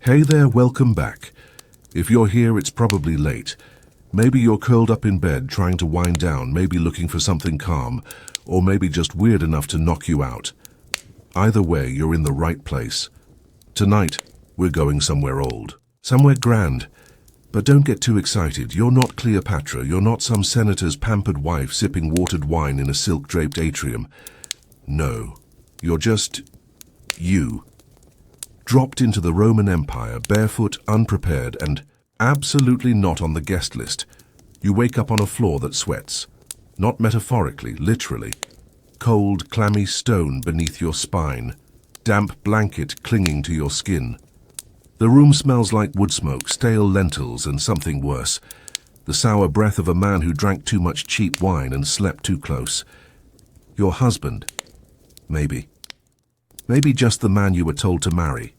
Hey there, welcome back. If you're here, it's probably late. Maybe you're curled up in bed trying to wind down, maybe looking for something calm, or maybe just weird enough to knock you out. Either way, you're in the right place. Tonight, we're going somewhere old, somewhere grand. But don't get too excited. You're not Cleopatra. You're not some senator's pampered wife sipping watered wine in a silk-draped atrium. No, you're just you. Dropped into the Roman Empire, barefoot, unprepared, and absolutely not on the guest list. You wake up on a floor that sweats. Not metaphorically, literally. Cold, clammy stone beneath your spine. Damp blanket clinging to your skin. The room smells like wood smoke, stale lentils, and something worse. The sour breath of a man who drank too much cheap wine and slept too close. Your husband. Maybe. Maybe just the man you were told to marry.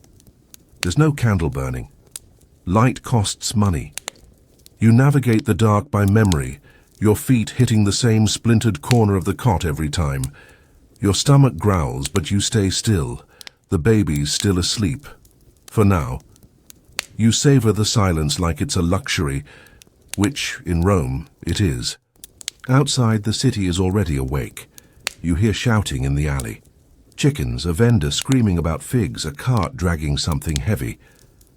There's no candle burning. Light costs money. You navigate the dark by memory, your feet hitting the same splintered corner of the cot every time. Your stomach growls, but you stay still. The baby's still asleep. For now. You savor the silence like it's a luxury, which, in Rome, it is. Outside, the city is already awake. You hear shouting in the alley. Chickens, a vendor screaming about figs, a cart dragging something heavy.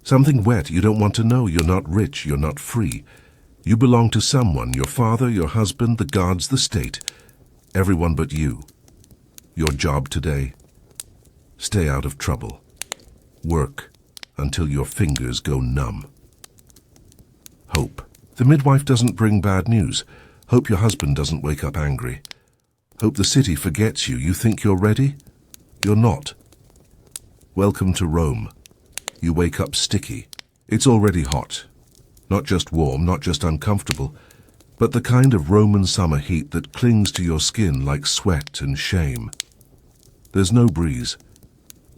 Something wet you don't want to know. You're not rich, you're not free. You belong to someone, your father, your husband, the gods, the state. Everyone but you. Your job today? Stay out of trouble. Work until your fingers go numb. Hope. The midwife doesn't bring bad news. Hope your husband doesn't wake up angry. Hope the city forgets you. You think you're ready? You're not. Welcome to Rome. You wake up sticky. It's already hot. Not just warm, not just uncomfortable, but the kind of Roman summer heat that clings to your skin like sweat and shame. There's no breeze.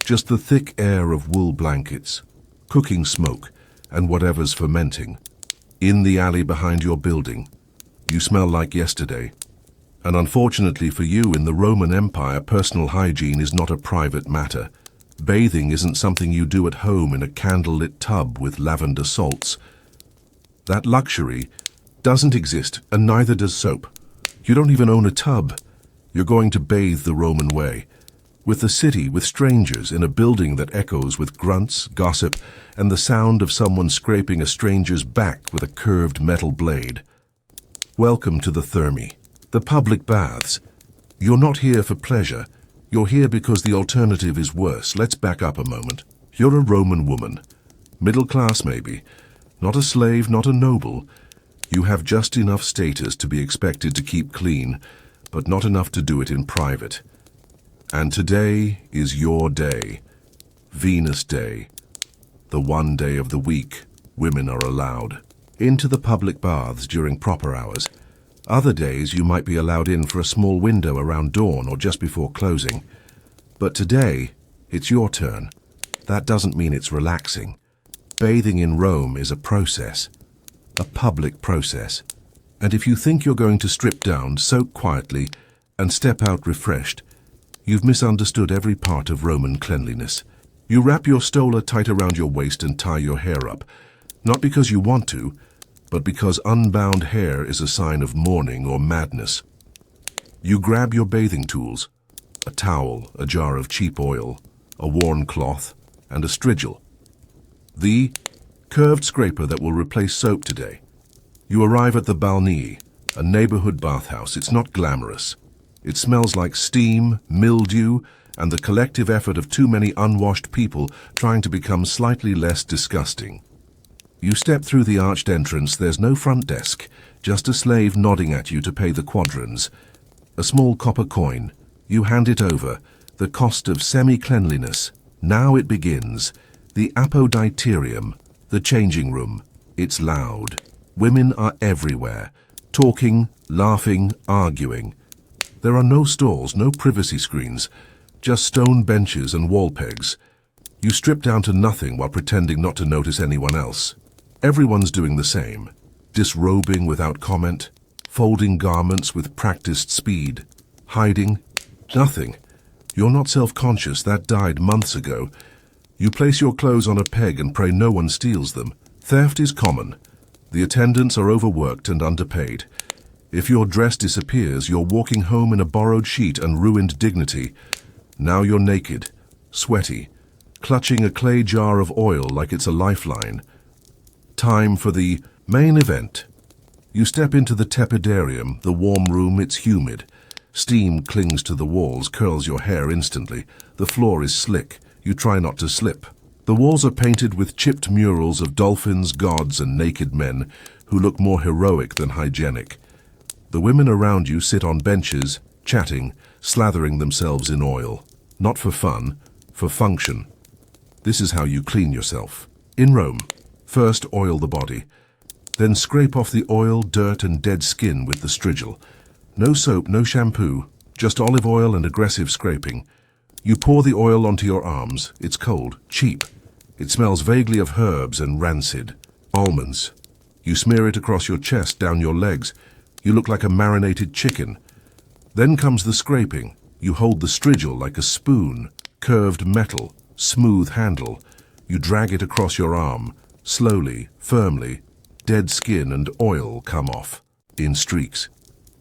Just the thick air of wool blankets, cooking smoke, and whatever's fermenting. In the alley behind your building, you smell like yesterday. And unfortunately for you, in the Roman Empire, personal hygiene is not a private matter. Bathing isn't something you do at home in a candlelit tub with lavender salts. That luxury doesn't exist, and neither does soap. You don't even own a tub. You're going to bathe the Roman way. With the city, with strangers, in a building that echoes with grunts, gossip, and the sound of someone scraping a stranger's back with a curved metal blade. Welcome to the Thermae, the public baths. You're not here for pleasure. You're here because the alternative is worse. Let's back up a moment. You're a Roman woman. Middle class, maybe. Not a slave, not a noble. You have just enough status to be expected to keep clean, but not enough to do it in private. And today is your day, Venus Day, the one day of the week women are allowed into the public baths during proper hours. Other days you might be allowed in for a small window around dawn or just before closing. But today, it's your turn. That doesn't mean it's relaxing. Bathing in Rome is a process, a public process. And if you think you're going to strip down, soak quietly, and step out refreshed, you've misunderstood every part of Roman cleanliness. You wrap your stola tight around your waist and tie your hair up, not because you want to, but because unbound hair is a sign of mourning or madness. You grab your bathing tools, a towel, a jar of cheap oil, a worn cloth, and a strigil. The curved scraper that will replace soap today. You arrive at the balnea, a neighborhood bathhouse. It's not glamorous. It smells like steam, mildew, and the collective effort of too many unwashed people trying to become slightly less disgusting. You step through the arched entrance. There's no front desk, just a slave nodding at you to pay the quadrans. A small copper coin. You hand it over, the cost of semi-cleanliness. Now it begins. The apoditerium, the changing room. It's loud. Women are everywhere, talking, laughing, arguing. There are no stalls, no privacy screens, just stone benches and wall pegs. You strip down to nothing while pretending not to notice anyone else. Everyone's doing the same, disrobing without comment, folding garments with practiced speed, hiding, nothing. You're not self-conscious, that died months ago. You place your clothes on a peg and pray no one steals them. Theft is common. The attendants are overworked and underpaid. If your dress disappears, you're walking home in a borrowed sheet and ruined dignity. Now you're naked, sweaty, clutching a clay jar of oil like it's a lifeline. Time for the main event. You step into the tepidarium, the warm room. It's humid. Steam clings to the walls, curls your hair instantly. The floor is slick. You try not to slip. The walls are painted with chipped murals of dolphins, gods, and naked men who look more heroic than hygienic. The women around you sit on benches, chatting, slathering themselves in oil. Not for fun, for function. This is how you clean yourself. In Rome, first oil the body. Then scrape off the oil, dirt, and dead skin with the strigil. No soap, no shampoo, just olive oil and aggressive scraping. You pour the oil onto your arms. It's cold, cheap. It smells vaguely of herbs and rancid. Almonds. You smear it across your chest, down your legs. You look like a marinated chicken. Then comes the scraping. You hold the strigil like a spoon, curved metal, smooth handle. You drag it across your arm, slowly, firmly. Dead skin and oil come off, in streaks.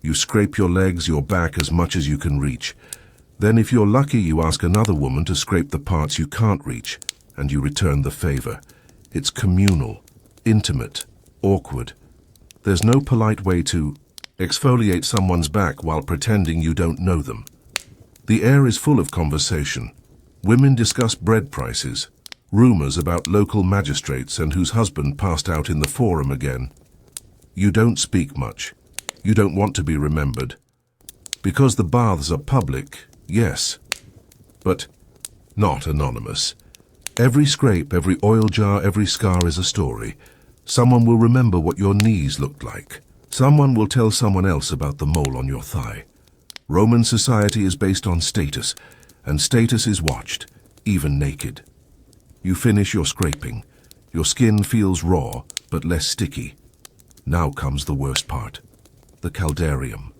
You scrape your legs, your back as much as you can reach. Then if you're lucky, you ask another woman to scrape the parts you can't reach, and you return the favor. It's communal, intimate, awkward. There's no polite way to exfoliate someone's back while pretending you don't know them. The air is full of conversation. Women discuss bread prices, rumors about local magistrates and whose husband passed out in the forum again. You don't speak much. You don't want to be remembered. Because the baths are public, yes, but not anonymous. Every scrape, every oil jar, every scar is a story. Someone will remember what your knees looked like. Someone will tell someone else about the mole on your thigh. Roman society is based on status, and status is watched, even naked. You finish your scraping. Your skin feels raw, but less sticky. Now comes the worst part. The caldarium.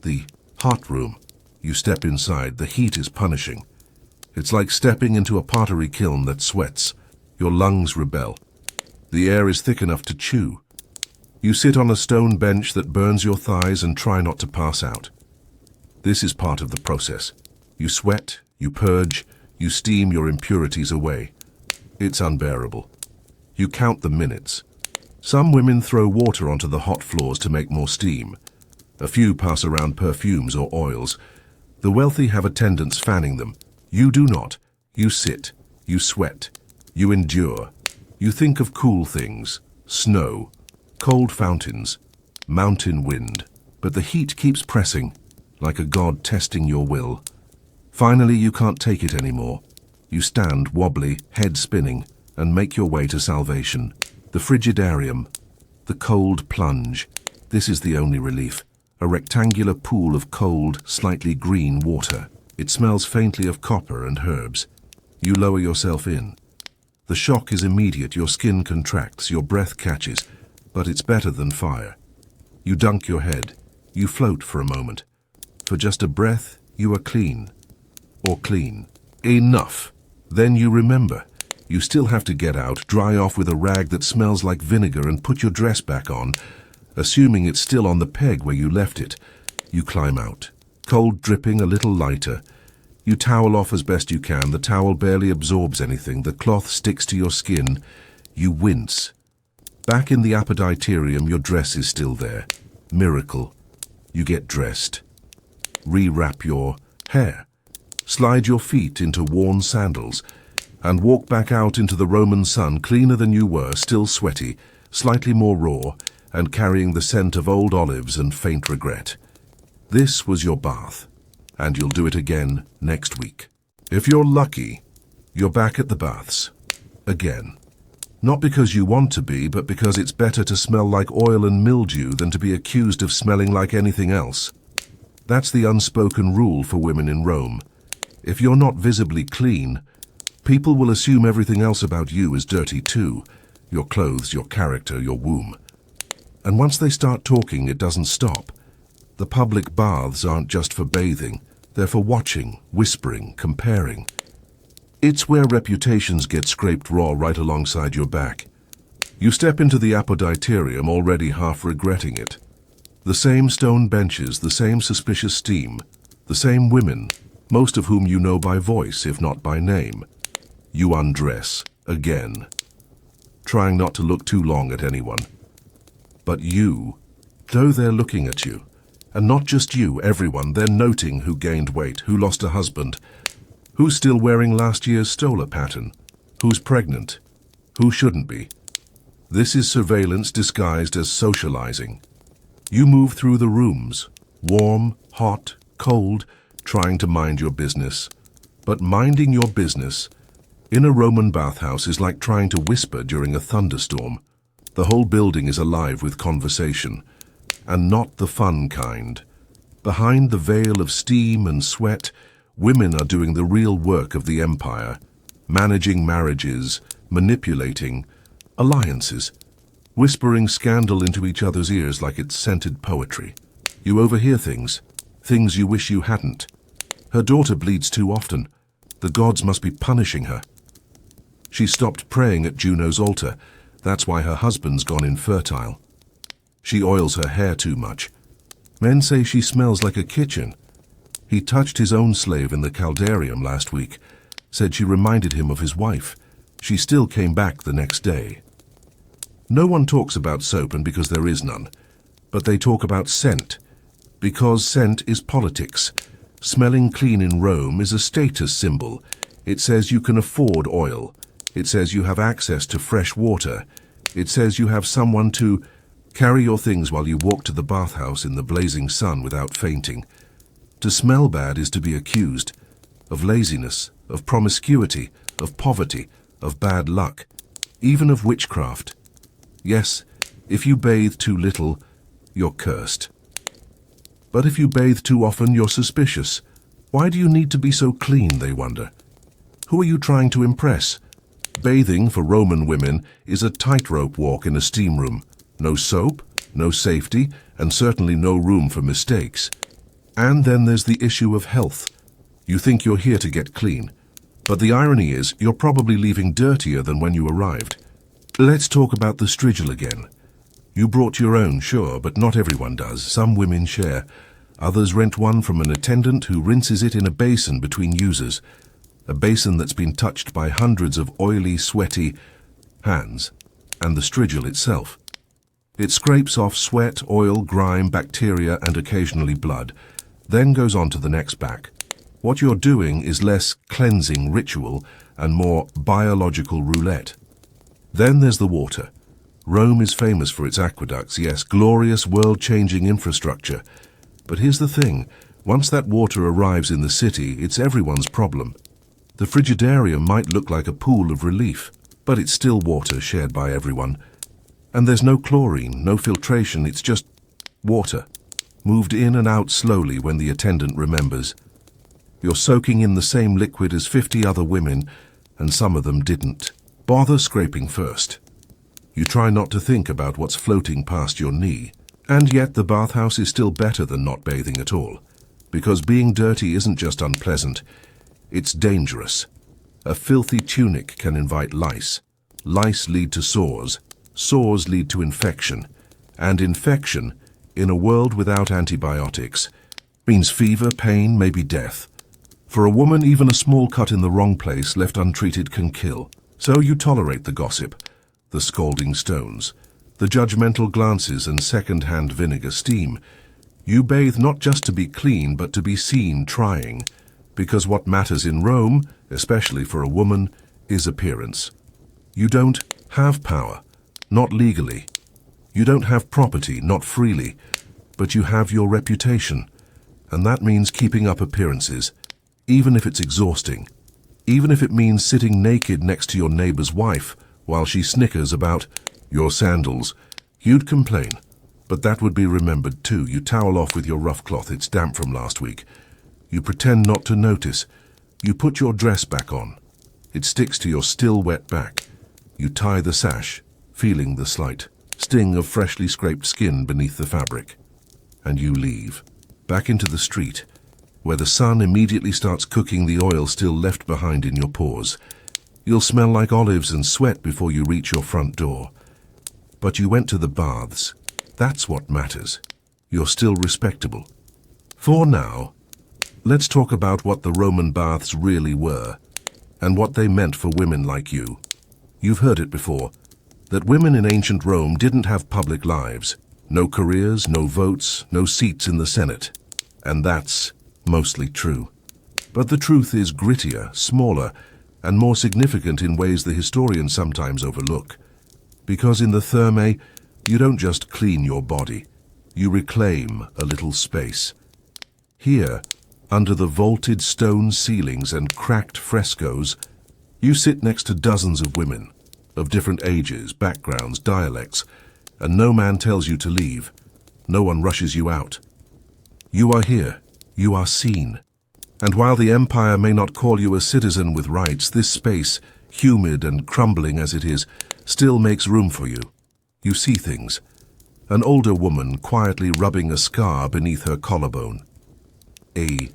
The hot room. You step inside. The heat is punishing. It's like stepping into a pottery kiln that sweats. Your lungs rebel. The air is thick enough to chew. You sit on a stone bench that burns your thighs and try not to pass out. This is part of the process. You sweat, you purge, you steam your impurities away. It's unbearable. You count the minutes. Some women throw water onto the hot floors to make more steam. A few pass around perfumes or oils. The wealthy have attendants fanning them. You do not. You sit. You sweat. You endure. You think of cool things. Snow. Cold fountains. Mountain wind. But the heat keeps pressing, like a god testing your will. Finally, you can't take it anymore. You stand wobbly, head spinning, and make your way to salvation. The frigidarium. The cold plunge. This is the only relief. A rectangular pool of cold, slightly green water. It smells faintly of copper and herbs. You lower yourself in. The shock is immediate. Your skin contracts, your breath catches, but it's better than fire. You dunk your head. You float for a moment. For just a breath, you are clean. Or clean. Enough. Then you remember. You still have to get out, dry off with a rag that smells like vinegar, and put your dress back on, assuming it's still on the peg where you left it. You climb out. Cold dripping, a little lighter. You towel off as best you can. The towel barely absorbs anything. The cloth sticks to your skin. You wince. Back in the apoditerium, your dress is still there. Miracle. You get dressed. Rewrap your hair. Slide your feet into worn sandals, and walk back out into the Roman sun, cleaner than you were, still sweaty, slightly more raw, and carrying the scent of old olives and faint regret. This was your bath, and you'll do it again next week. If you're lucky, you're back at the baths. Again. Not because you want to be, but because it's better to smell like oil and mildew than to be accused of smelling like anything else. That's the unspoken rule for women in Rome. If you're not visibly clean, people will assume everything else about you is dirty too. Your clothes, your character, your womb. And once they start talking, it doesn't stop. The public baths aren't just for bathing. They're for watching, whispering, comparing. It's where reputations get scraped raw right alongside your back. You step into the apoditarium already half regretting it. The same stone benches, the same suspicious steam, the same women, most of whom you know by voice, if not by name. You undress, again, trying not to look too long at anyone. But you, though they're looking at you, and not just you, everyone, they're noting who gained weight, who lost a husband, who's still wearing last year's Stoller pattern, who's pregnant, who shouldn't be. This is surveillance disguised as socializing. You move through the rooms, warm, hot, cold, trying to mind your business. But minding your business in a Roman bathhouse is like trying to whisper during a thunderstorm. The whole building is alive with conversation, and not the fun kind. Behind the veil of steam and sweat, women are doing the real work of the empire, managing marriages, manipulating alliances, whispering scandal into each other's ears like it's scented poetry. You overhear things you wish you hadn't. Her daughter bleeds too often. The gods must be punishing her. She stopped praying at Juno's altar. That's why her husband's gone infertile. She oils her hair too much. Men say she smells like a kitchen. He touched his own slave in the caldarium last week, said she reminded him of his wife. She still came back the next day. No one talks about soap, and because there is none. But they talk about scent, because scent is politics. Smelling clean in Rome is a status symbol. It says you can afford oil. It says you have access to fresh water. It says you have someone to carry your things while you walk to the bathhouse in the blazing sun without fainting. To smell bad is to be accused of laziness, of promiscuity, of poverty, of bad luck, even of witchcraft. Yes, if you bathe too little, you're cursed. But if you bathe too often, you're suspicious. Why do you need to be so clean, they wonder? Who are you trying to impress? Bathing for Roman women is a tightrope walk in a steam room. No soap, no safety, and certainly no room for mistakes. And then there's the issue of health. You think you're here to get clean, but the irony is you're probably leaving dirtier than when you arrived. Let's talk about the strigil again. You brought your own, sure, but not everyone does. Some women share. Others rent one from an attendant who rinses it in a basin between users. A basin that's been touched by hundreds of oily, sweaty hands, and the strigil itself. It scrapes off sweat, oil, grime, bacteria, and occasionally blood, then goes on to the next back. What you're doing is less cleansing ritual and more biological roulette. Then there's the water. Rome is famous for its aqueducts, yes, glorious world-changing infrastructure. But here's the thing, once that water arrives in the city, it's everyone's problem. The frigidarium might look like a pool of relief, but it's still water shared by everyone. And there's no chlorine, no filtration, it's just water, moved in and out slowly when the attendant remembers. You're soaking in the same liquid as 50 other women, and some of them didn't. Bother scraping first. You try not to think about what's floating past your knee. And yet the bathhouse is still better than not bathing at all. Because being dirty isn't just unpleasant, it's dangerous. A filthy tunic can invite lice. Lice lead to sores. Sores lead to infection. And infection, in a world without antibiotics, means fever, pain, maybe death. For a woman, even a small cut in the wrong place left untreated can kill. So you tolerate the gossip, the scalding stones, the judgmental glances and second-hand vinegar steam. You bathe not just to be clean, but to be seen trying. Because what matters in Rome, especially for a woman, is appearance. You don't have power, not legally. You don't have property, not freely. But you have your reputation. And that means keeping up appearances, even if it's exhausting. Even if it means sitting naked next to your neighbor's wife while she snickers about your sandals. You'd complain, but that would be remembered too. You towel off with your rough cloth, it's damp from last week. You pretend not to notice. You put your dress back on. It sticks to your still wet back. You tie the sash, feeling the slight sting of freshly scraped skin beneath the fabric. And you leave, back into the street, where the sun immediately starts cooking the oil still left behind in your pores. You'll smell like olives and sweat before you reach your front door. But you went to the baths. That's what matters. You're still respectable. For now, let's talk about what the Roman baths really were, and what they meant for women like you. You've heard it before, that women in ancient Rome didn't have public lives. No careers, no votes, no seats in the Senate. And that's mostly true. But the truth is grittier, smaller, and more significant in ways the historians sometimes overlook. Because in the Thermae, you don't just clean your body, you reclaim a little space. Here, under the vaulted stone ceilings and cracked frescoes, you sit next to dozens of women, of different ages, backgrounds, dialects, and no man tells you to leave. No one rushes you out. You are here. You are seen. And while the empire may not call you a citizen with rights, this space, humid and crumbling as it is, still makes room for you. You see things. An older woman quietly rubbing a scar beneath her collarbone. A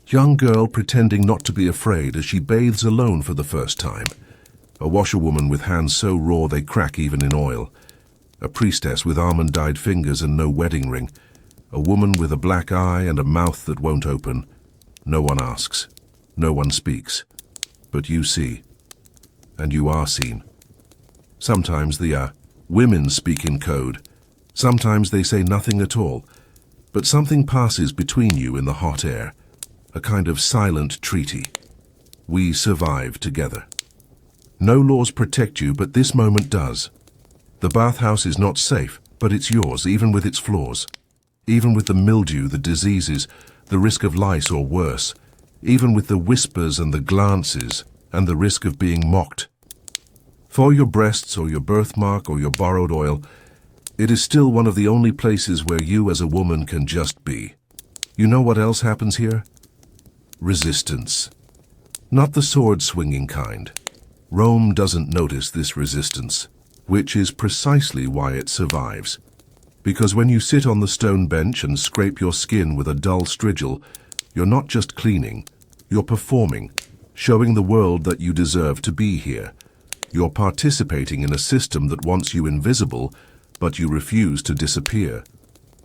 young girl pretending not to be afraid as she bathes alone for the first time. A washerwoman with hands so raw they crack even in oil. A priestess with almond-dyed fingers and no wedding ring. A woman with a black eye and a mouth that won't open. No one asks. No one speaks. But you see. And you are seen. Sometimes the women speak in code. Sometimes they say nothing at all. But something passes between you in the hot air. A kind of silent treaty. We survive together. No laws protect you, but this moment does. The bathhouse is not safe, but it's yours, even with its flaws. Even with the mildew, the diseases, the risk of lice or worse. Even with the whispers and the glances, and the risk of being mocked. For your breasts or your birthmark or your borrowed oil, it is still one of the only places where you as a woman can just be. You know what else happens here? Resistance. Not the sword-swinging kind. Rome doesn't notice this resistance, which is precisely why it survives. Because when you sit on the stone bench and scrape your skin with a dull strigil, you're not just cleaning, you're performing, showing the world that you deserve to be here. You're participating in a system that wants you invisible, but you refuse to disappear.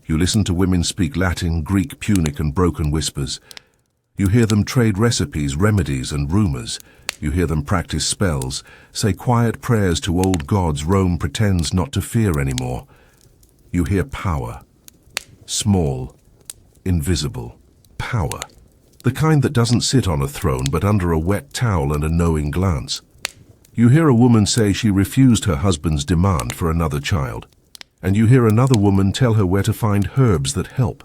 You listen to women speak Latin, Greek, Punic, and broken whispers. You hear them trade recipes, remedies, and rumors. You hear them practice spells, say quiet prayers to old gods Rome pretends not to fear anymore. You hear power. Small, invisible power. The kind that doesn't sit on a throne but under a wet towel and a knowing glance. You hear a woman say she refused her husband's demand for another child. And you hear another woman tell her where to find herbs that help.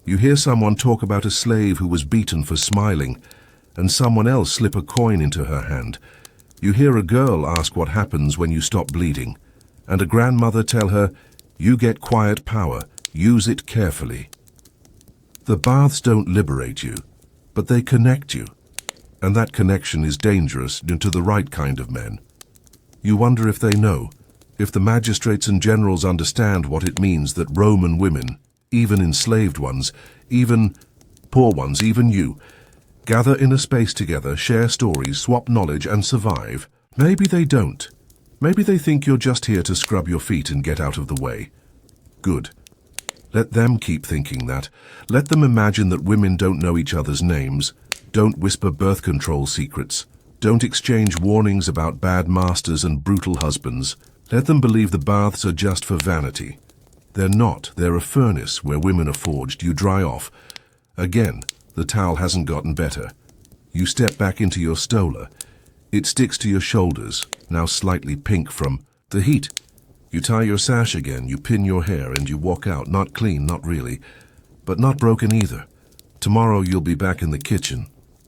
You hear someone talk about a slave who was beaten for smiling, and someone else slip a coin into her hand. You hear a girl ask what happens when you stop bleeding, and a grandmother tell her, "You get quiet power, use it carefully." The baths don't liberate you, but they connect you, and that connection is dangerous to the right kind of men. You wonder if they know, if the magistrates and generals understand what it means that Roman women, even enslaved ones, even poor ones, even you, gather in a space together, share stories, swap knowledge, and survive. Maybe they don't. Maybe they think you're just here to scrub your feet and get out of the way. Good. Let them keep thinking that. Let them imagine that women don't know each other's names, don't whisper birth control secrets, don't exchange warnings about bad masters and brutal husbands. Let them believe the baths are just for vanity. They're not. They're a furnace where women are forged. You dry off. Again, the towel hasn't gotten better. You step back into your stola. It sticks to your shoulders, now slightly pink from the heat. You tie your sash again, you pin your hair, and you walk out, not clean, not really, but not broken either. Tomorrow you'll be back in the kitchen,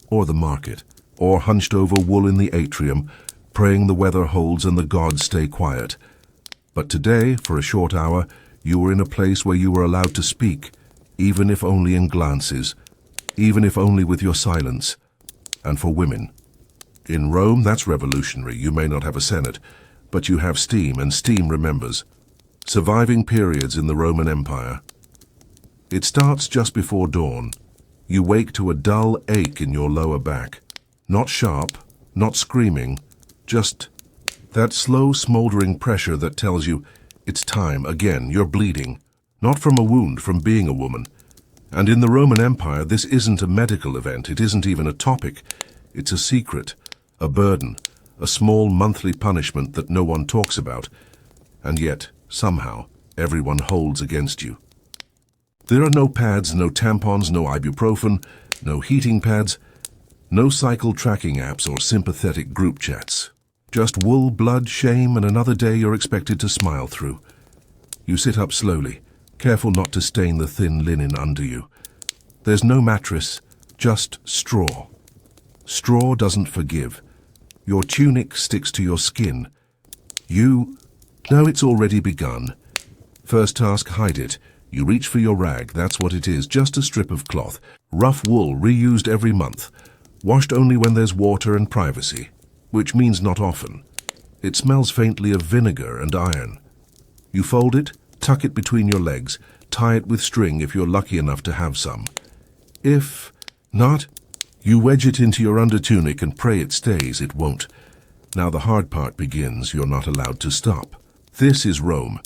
or the market, or hunched over wool in the atrium, praying the weather holds and the gods stay quiet. But today, for a short hour, you were in a place where you were allowed to speak, even if only in glances, even if only with your silence. And for women. In Rome, that's revolutionary. You may not have a senate, but you have steam, and steam remembers. Surviving periods in the Roman Empire. It starts just before dawn. You wake to a dull ache in your lower back. Not sharp, not screaming, just that slow, smoldering pressure that tells you it's time again, you're bleeding. Not from a wound, from being a woman. And in the Roman Empire, this isn't a medical event, it isn't even a topic. It's a secret, a burden, a small monthly punishment that no one talks about. And yet, somehow, everyone holds against you. There are no pads, no tampons, no ibuprofen, no heating pads, no cycle tracking apps or sympathetic group chats. Just wool, blood, shame, and another day you're expected to smile through. You sit up slowly, careful not to stain the thin linen under you. There's no mattress, just straw. Straw doesn't forgive. Your tunic sticks to your skin. No, it's already begun. First task, hide it. You reach for your rag, that's what it is, just a strip of cloth. Rough wool, reused every month. Washed only when there's water and privacy, which means not often. It smells faintly of vinegar and iron. You fold it, tuck it between your legs, tie it with string if you're lucky enough to have some. If not, you wedge it into your undertunic and pray it stays. It won't. Now the hard part begins. You're not allowed to stop. This is Rome.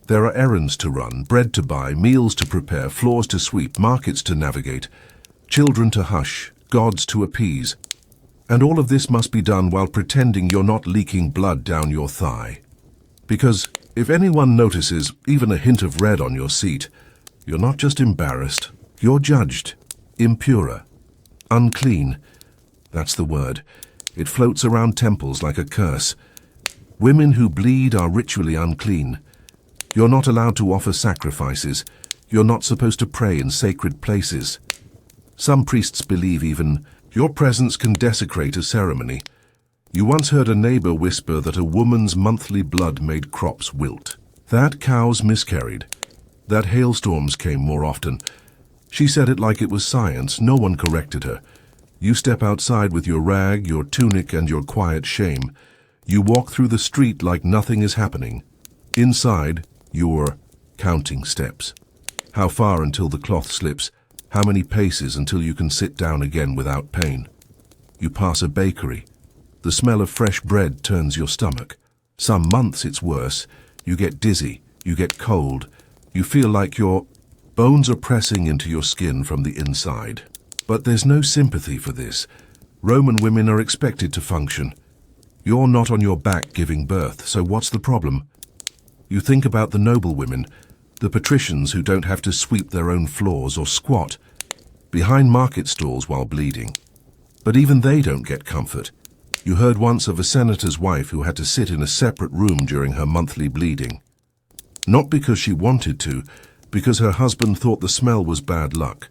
There are errands to run, bread to buy, meals to prepare, floors to sweep, markets to navigate, children to hush, gods to appease. And all of this must be done while pretending you're not leaking blood down your thigh. Because if anyone notices even a hint of red on your seat, you're not just embarrassed, you're judged. Impura. Unclean. That's the word. It floats around temples like a curse. Women who bleed are ritually unclean. You're not allowed to offer sacrifices. You're not supposed to pray in sacred places. Some priests believe even your presence can desecrate a ceremony. You once heard a neighbor whisper that a woman's monthly blood made crops wilt. That cows miscarried. That hailstorms came more often. She said it like it was science. No one corrected her. You step outside with your rag, your tunic, and your quiet shame. You walk through the street like nothing is happening. Inside, you're counting steps. How far until the cloth slips? How many paces until you can sit down again without pain? You pass a bakery. The smell of fresh bread turns your stomach. Some months it's worse. You get dizzy. You get cold. You feel like your bones are pressing into your skin from the inside. But there's no sympathy for this. Roman women are expected to function. You're not on your back giving birth, so what's the problem? You think about the noble women, the patricians who don't have to sweep their own floors or squat behind market stalls while bleeding. But even they don't get comfort. You heard once of a senator's wife who had to sit in a separate room during her monthly bleeding. Not because she wanted to, because her husband thought the smell was bad luck.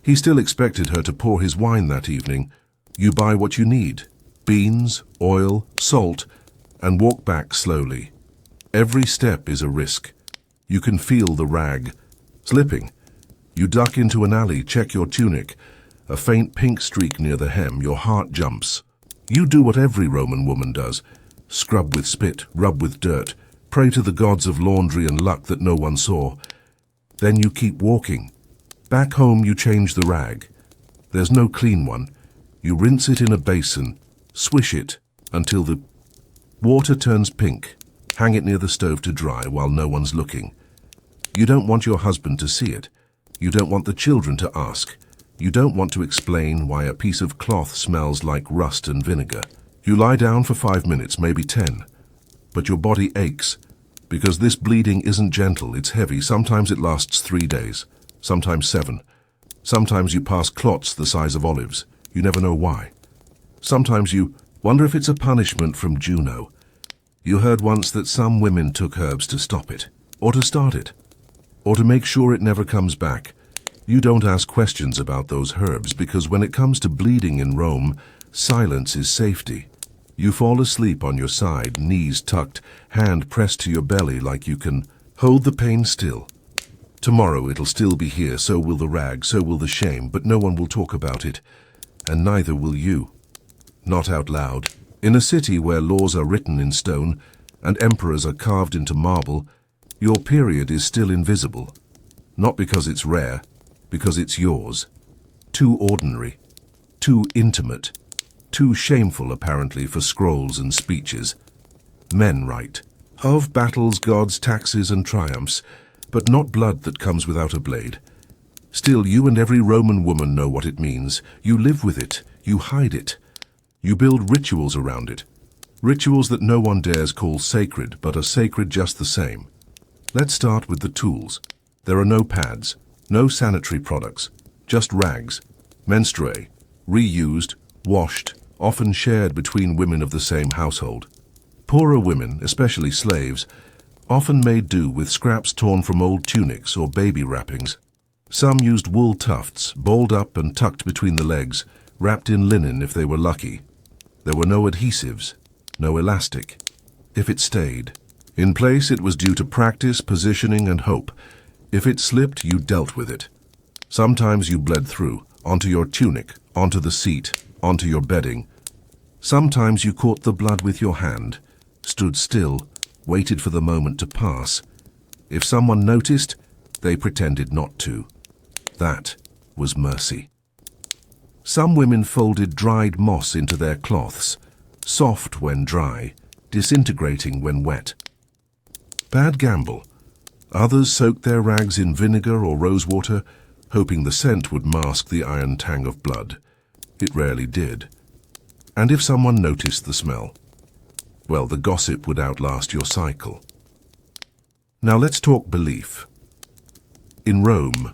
He still expected her to pour his wine that evening. You buy what you need, beans, oil, salt, and walk back slowly. Every step is a risk. You can feel the rag slipping. You duck into an alley, check your tunic. A faint pink streak near the hem, your heart jumps. You do what every Roman woman does. Scrub with spit, rub with dirt, pray to the gods of laundry and luck that no one saw. Then you keep walking. Back home you change the rag. There's no clean one. You rinse it in a basin, swish it until the water turns pink. Hang it near the stove to dry while no one's looking. You don't want your husband to see it. You don't want the children to ask. You don't want to explain why a piece of cloth smells like rust and vinegar. You lie down for 5 minutes, maybe 10. But your body aches, because this bleeding isn't gentle, it's heavy. Sometimes it lasts 3 days, sometimes 7. Sometimes you pass clots the size of olives. You never know why. Sometimes you wonder if it's a punishment from Juno. You heard once that some women took herbs to stop it, or to start it, or to make sure it never comes back. You don't ask questions about those herbs because when it comes to bleeding in Rome, silence is safety. You fall asleep on your side, knees tucked, hand pressed to your belly like you can hold the pain still. Tomorrow it'll still be here, so will the rag, so will the shame, but no one will talk about it, and neither will you. Not out loud. In a city where laws are written in stone and emperors are carved into marble, your period is still invisible. Not because it's rare, because it's yours. too ordinary, too intimate, too shameful apparently for scrolls and speeches. Men write of battles, gods, taxes and triumphs, but not blood that comes without a blade. Still, you and every Roman woman know what it means. You live with it, you hide it. You build rituals around it. Rituals that no one dares call sacred, but are sacred just the same. Let's start with the tools. There are no pads, no sanitary products, just rags, menstruae, reused, washed, often shared between women of the same household. Poorer women, especially slaves, often made do with scraps torn from old tunics or baby wrappings. Some used wool tufts, balled up and tucked between the legs, wrapped in linen if they were lucky. There were no adhesives, no elastic. If it stayed in place, it was due to practice, positioning and hope. If it slipped, you dealt with it. Sometimes you bled through, onto your tunic, onto the seat, onto your bedding. Sometimes you caught the blood with your hand, stood still, waited for the moment to pass. If someone noticed, they pretended not to. That was mercy. Some women folded dried moss into their cloths, soft when dry, disintegrating when wet. Bad gamble. Others soaked their rags in vinegar or rosewater, hoping the scent would mask the iron tang of blood. It rarely did. And if someone noticed the smell, well, the gossip would outlast your cycle. Now let's talk belief. In Rome,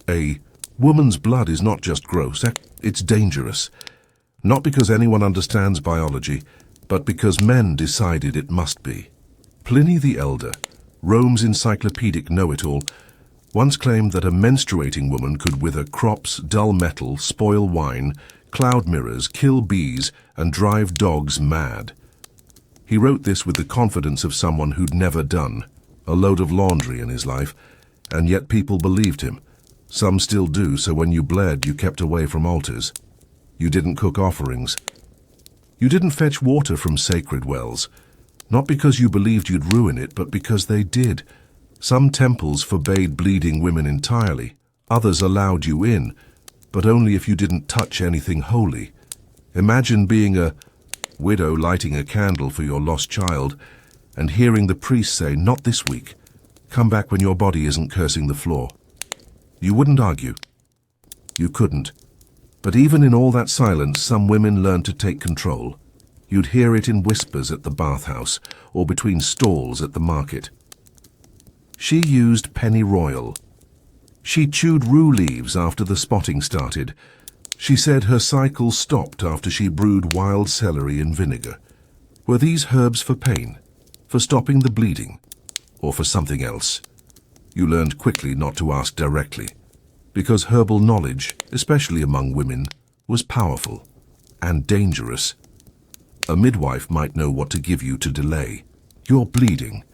a woman's blood is not just gross, it's dangerous. Not because anyone understands biology, but because men decided it must be. Pliny the Elder, Rome's encyclopedic know-it-all, once claimed that a menstruating woman could wither crops, dull metal, spoil wine, cloud mirrors, kill bees, and drive dogs mad. He wrote this with the confidence of someone who'd never done a load of laundry in his life, and yet people believed him. Some still do, so when you bled, you kept away from altars. You didn't cook offerings. You didn't fetch water from sacred wells, not because you believed you'd ruin it, but because they did. Some temples forbade bleeding women entirely. Others allowed you in, but only if you didn't touch anything holy. Imagine being a widow lighting a candle for your lost child and hearing the priest say, "Not this week. Come back when your body isn't cursing the floor." You wouldn't argue. You couldn't. But even in all that silence, some women learned to take control. You'd hear it in whispers at the bathhouse or between stalls at the market. She used pennyroyal. She chewed rue leaves after the spotting started. She said her cycle stopped after she brewed wild celery in vinegar. Were these herbs for pain, for stopping the bleeding, or for something else? You learned quickly not to ask directly, because herbal knowledge, especially among women, was powerful and dangerous. A midwife might know what to give you to delay your bleeding,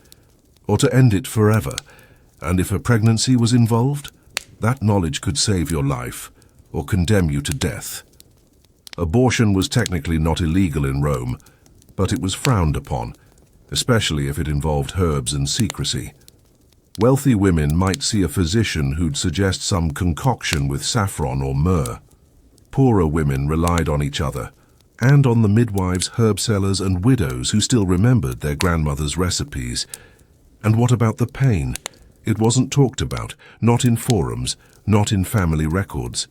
or to end it forever, and if a pregnancy was involved, that knowledge could save your life or condemn you to death. Abortion was technically not illegal in Rome, but it was frowned upon, especially if it involved herbs and secrecy. Wealthy women might see a physician who'd suggest some concoction with saffron or myrrh. Poorer women relied on each other, and on the midwives, herb sellers, and widows who still remembered their grandmother's recipes. And what about the pain? It wasn't talked about, not in forums, not in family records.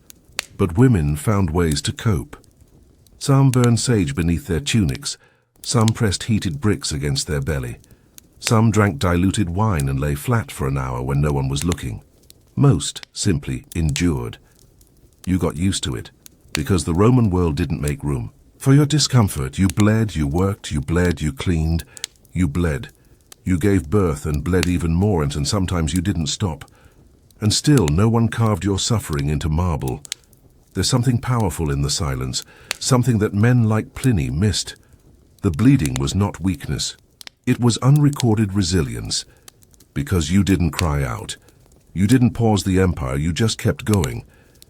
But women found ways to cope. Some burned sage beneath their tunics, some pressed heated bricks against their belly. Some drank diluted wine and lay flat for an hour when no one was looking. Most simply endured. You got used to it, because the Roman world didn't make room. For your discomfort, you bled, you worked, you bled, you cleaned, you bled. You gave birth and bled even more, and sometimes you didn't stop. And still, no one carved your suffering into marble. There's something powerful in the silence, something that men like Pliny missed. The bleeding was not weakness. It was unrecorded resilience. Because you didn't cry out. You didn't pause the empire, you just kept going.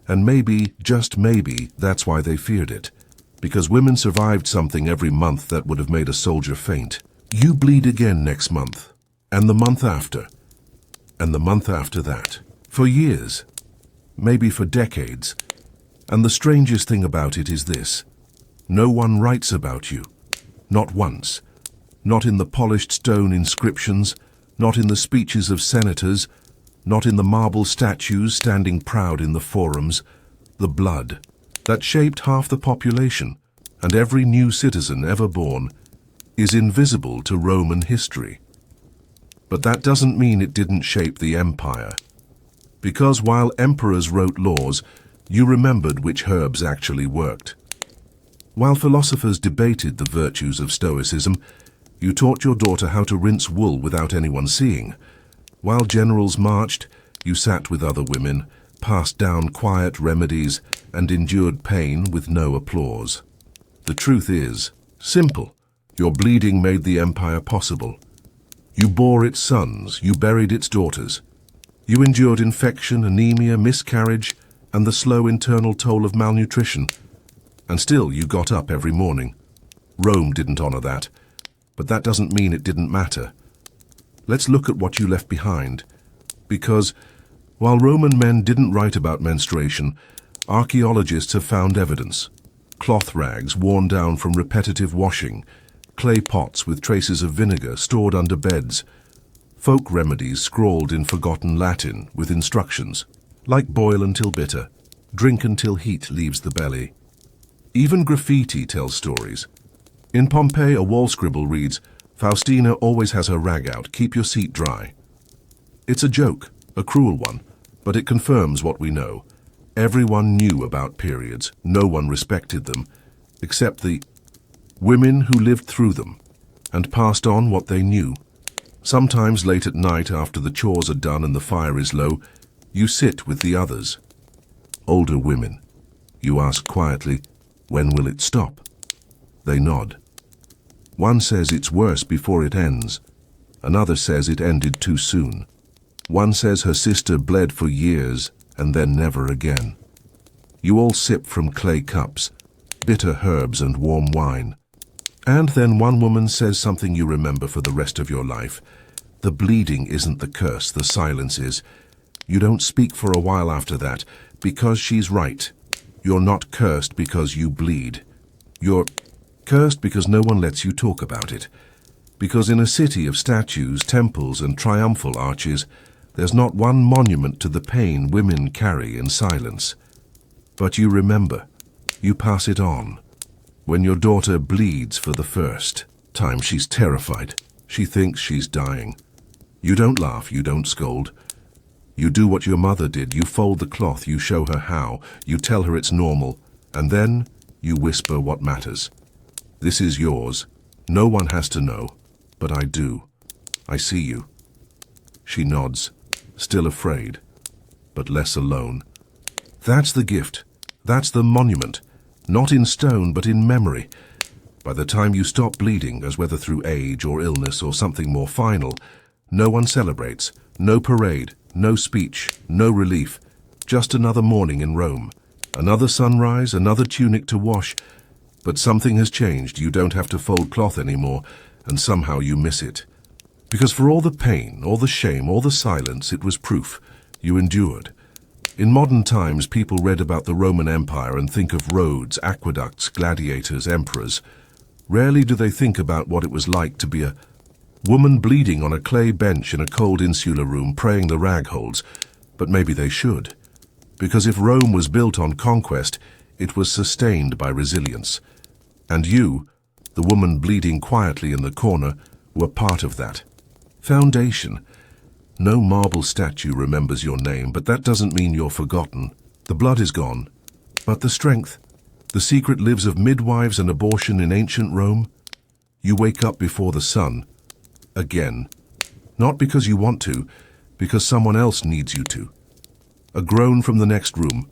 And maybe, just maybe, that's why they feared it. Because women survived something every month that would have made a soldier faint. You bleed again next month, and the month after, and the month after that. For years, maybe for decades. And the strangest thing about it is this: no one writes about you. Not once. Not in the polished stone inscriptions, not in the speeches of senators, not in the marble statues standing proud in the forums. The blood that shaped half the population and every new citizen ever born is invisible to Roman history. But that doesn't mean it didn't shape the empire. Because while emperors wrote laws, you remembered which herbs actually worked. While philosophers debated the virtues of Stoicism, you taught your daughter how to rinse wool without anyone seeing. While generals marched, you sat with other women, passed down quiet remedies, and endured pain with no applause. The truth is simple. Your bleeding made the empire possible. You bore its sons, you buried its daughters. You endured infection, anemia, miscarriage, and the slow internal toll of malnutrition. And still you got up every morning. Rome didn't honor that, but that doesn't mean it didn't matter. Let's look at what you left behind. Because while Roman men didn't write about menstruation, archaeologists have found evidence. Cloth rags worn down from repetitive washing, clay pots with traces of vinegar stored under beds, folk remedies scrawled in forgotten Latin with instructions, like boil until bitter, drink until heat leaves the belly. Even graffiti tells stories. In Pompeii, a wall scribble reads, "Faustina always has her rag out, keep your seat dry." It's a joke, a cruel one, but it confirms what we know. Everyone knew about periods, no one respected them, except the women who lived through them and passed on what they knew. Sometimes late at night, after the chores are done and the fire is low, you sit with the others. Older women. You ask quietly, "When will it stop?" They nod. One says it's worse before it ends. Another says it ended too soon. One says her sister bled for years and then never again. You all sip from clay cups, bitter herbs and warm wine. And then one woman says something you remember for the rest of your life. The bleeding isn't the curse, the silence is. You don't speak for a while after that, because she's right. You're not cursed because you bleed. You're cursed because no one lets you talk about it. Because in a city of statues, temples, and triumphal arches, there's not one monument to the pain women carry in silence. But you remember. You pass it on. When your daughter bleeds for the first time, she's terrified. She thinks she's dying. You don't laugh, you don't scold. You do what your mother did. You fold the cloth, you show her how, you tell her it's normal, and then you whisper what matters. This is yours. No one has to know, but I do. I see you. She nods, still afraid, but less alone. That's the gift. That's the monument. Not in stone, but in memory. By the time you stop bleeding, as whether through age or illness or something more final, no one celebrates, no parade, no speech, no relief, just another morning in Rome. Another sunrise, another tunic to wash, but something has changed. You don't have to fold cloth anymore, and somehow you miss it. Because for all the pain, all the shame, all the silence, it was proof. You endured. In modern times, people read about the Roman Empire and think of roads, aqueducts, gladiators, emperors. Rarely do they think about what it was like to be a woman bleeding on a clay bench in a cold insular room praying the rag holds. But maybe they should. Because if Rome was built on conquest, it was sustained by resilience. And you, the woman bleeding quietly in the corner, were part of that. Foundation. No marble statue remembers your name, but that doesn't mean you're forgotten. The blood is gone, but the strength, the secret lives of midwives and abortion in ancient Rome. You wake up before the sun, again. Not because you want to, because someone else needs you to. A groan from the next room,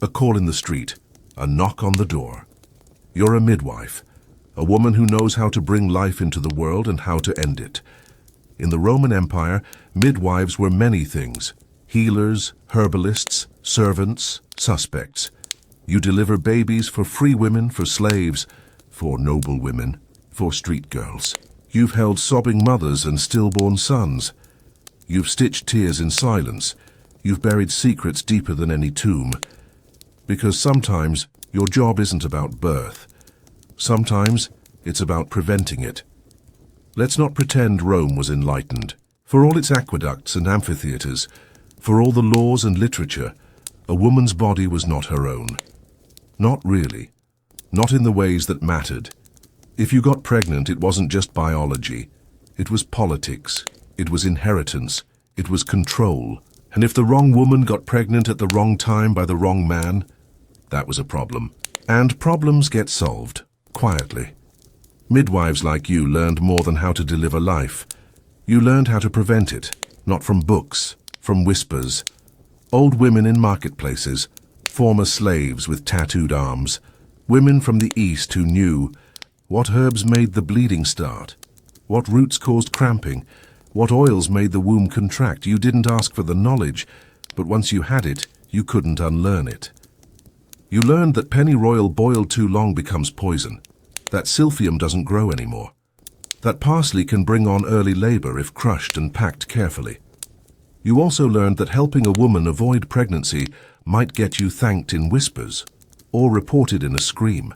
a call in the street, a knock on the door. You're a midwife, a woman who knows how to bring life into the world and how to end it. In the Roman Empire, midwives were many things: healers, herbalists, servants, suspects. You deliver babies for free women, for slaves, for noble women, for street girls. You've held sobbing mothers and stillborn sons. You've stitched tears in silence. You've buried secrets deeper than any tomb. Because sometimes your job isn't about birth. Sometimes it's about preventing it. Let's not pretend Rome was enlightened. For all its aqueducts and amphitheaters, for all the laws and literature, a woman's body was not her own. Not really. Not in the ways that mattered. If you got pregnant, it wasn't just biology. It was politics. It was inheritance. It was control. And if the wrong woman got pregnant at the wrong time by the wrong man, that was a problem. And problems get solved, quietly. Midwives like you learned more than how to deliver life. You learned how to prevent it, not from books, from whispers. Old women in marketplaces, former slaves with tattooed arms, women from the East who knew what herbs made the bleeding start, what roots caused cramping, what oils made the womb contract. You didn't ask for the knowledge, but once you had it, you couldn't unlearn it. You learned that pennyroyal boiled too long becomes poison, that silphium doesn't grow anymore, that parsley can bring on early labor if crushed and packed carefully. You also learned that helping a woman avoid pregnancy might get you thanked in whispers or reported in a scream.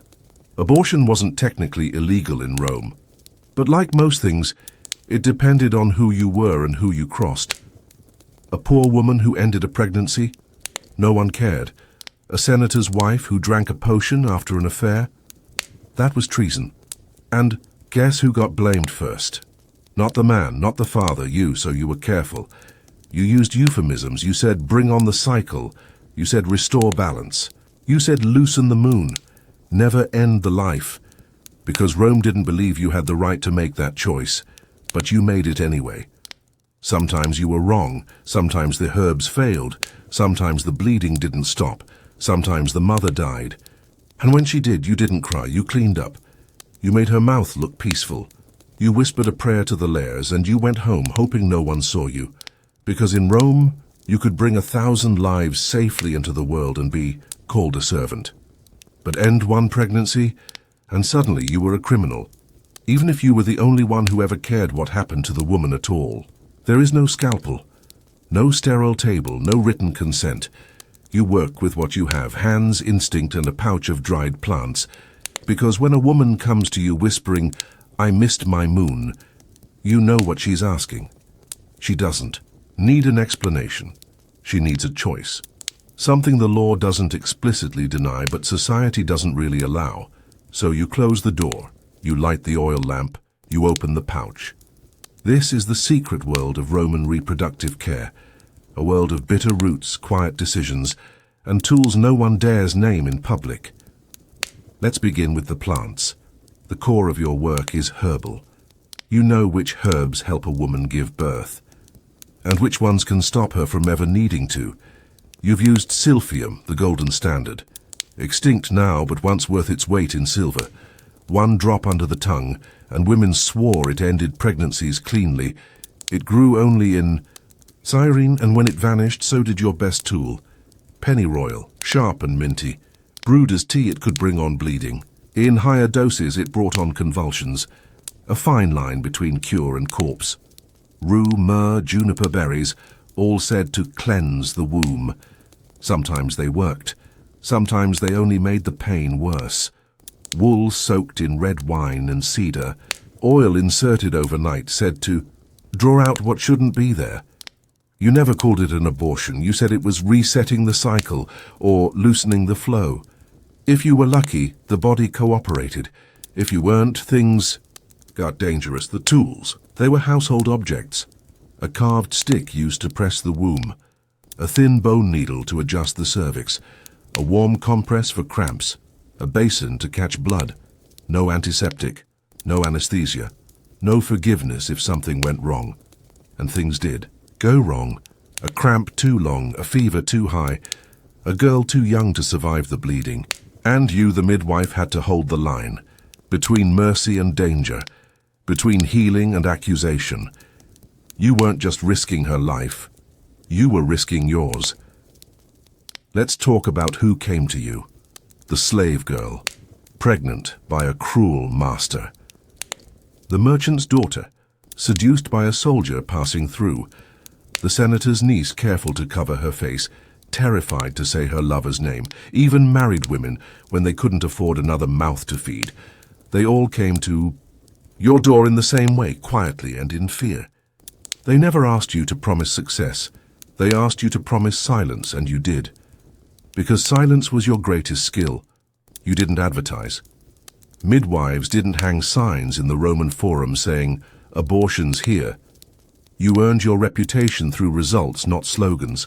Abortion wasn't technically illegal in Rome, but like most things, it depended on who you were and who you crossed. A poor woman who ended a pregnancy? No one cared. A senator's wife who drank a potion after an affair? That was treason. And guess who got blamed first? Not the man, not the father, you, so you were careful. You used euphemisms. You said, bring on the cycle. You said, restore balance. You said, loosen the moon. Never end the life. Because Rome didn't believe you had the right to make that choice. But you made it anyway. Sometimes you were wrong. Sometimes the herbs failed. Sometimes the bleeding didn't stop. Sometimes the mother died. And when she did, you didn't cry. You cleaned up. You made her mouth look peaceful. You whispered a prayer to the Lares, and you went home hoping no one saw you. Because in Rome, you could bring 1,000 lives safely into the world and be called a servant. But end one pregnancy, and suddenly you were a criminal, even if you were the only one who ever cared what happened to the woman at all. There is no scalpel, no sterile table, no written consent. You work with what you have, hands, instinct, and a pouch of dried plants. Because when a woman comes to you whispering, I missed my moon, you know what she's asking. She doesn't need an explanation. She needs a choice. Something the law doesn't explicitly deny, but society doesn't really allow. So you close the door, you light the oil lamp, you open the pouch. This is the secret world of Roman reproductive care, a world of bitter roots, quiet decisions, and tools no one dares name in public. Let's begin with the plants. The core of your work is herbal. You know which herbs help a woman give birth, and which ones can stop her from ever needing to. You've used silphium, the golden standard. Extinct now, but once worth its weight in silver. One drop under the tongue, and women swore it ended pregnancies cleanly. It grew only in Serene, and when it vanished, so did your best tool. Pennyroyal, sharp and minty. Brewed as tea, it could bring on bleeding. In higher doses, it brought on convulsions. A fine line between cure and corpse. Rue, myrrh, juniper berries, all said to cleanse the womb. Sometimes they worked. Sometimes they only made the pain worse. Wool soaked in red wine and cedar, oil inserted overnight, said to draw out what shouldn't be there. You never called it an abortion. You said it was resetting the cycle or loosening the flow. If you were lucky, the body cooperated. If you weren't, things got dangerous. The tools, they were household objects. A carved stick used to press the womb, a thin bone needle to adjust the cervix, a warm compress for cramps, a basin to catch blood. No antiseptic, no anesthesia, no forgiveness if something went wrong. And things did go wrong. A cramp too long, a fever too high, a girl too young to survive the bleeding. And you, the midwife, had to hold the line, between mercy and danger, between healing and accusation. You weren't just risking her life, you were risking yours. Let's talk about who came to you. The slave girl, pregnant by a cruel master. The merchant's daughter, seduced by a soldier passing through. The senator's niece, careful to cover her face, terrified to say her lover's name, even married women when they couldn't afford another mouth to feed. They all came to your door in the same way, quietly and in fear. They never asked you to promise success. They asked you to promise silence, and you did. Because silence was your greatest skill. You didn't advertise. Midwives didn't hang signs in the Roman Forum saying, "Abortion's here." You earned your reputation through results, not slogans.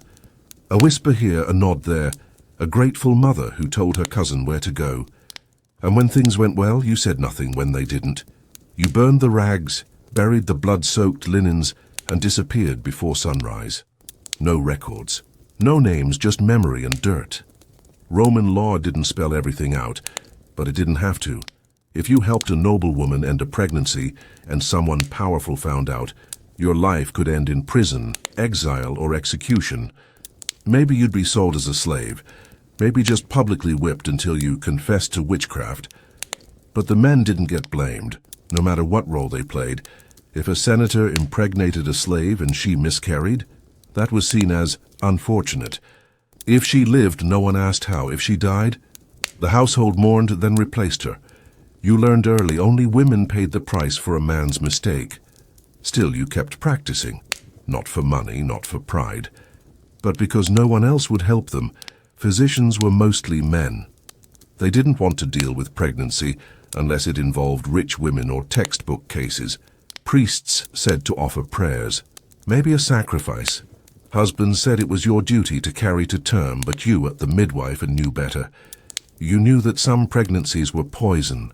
A whisper here, a nod there, a grateful mother who told her cousin where to go. And when things went well, you said nothing when they didn't. You burned the rags, buried the blood-soaked linens, and disappeared before sunrise. No records, no names, just memory and dirt. Roman law didn't spell everything out, but it didn't have to. If you helped a noblewoman end a pregnancy and someone powerful found out, your life could end in prison, exile, or execution. Maybe you'd be sold as a slave, maybe just publicly whipped until you confessed to witchcraft. But the men didn't get blamed, no matter what role they played. If a senator impregnated a slave and she miscarried, that was seen as unfortunate. If she lived, no one asked how. If she died, the household mourned, then replaced her. You learned early only women paid the price for a man's mistake. Still, you kept practicing, not for money, not for pride, but because no one else would help them. Physicians were mostly men. They didn't want to deal with pregnancy unless it involved rich women or textbook cases. Priests said to offer prayers, maybe a sacrifice. Husbands said it was your duty to carry to term, but you, at the midwife, knew better. You knew that some pregnancies were poison,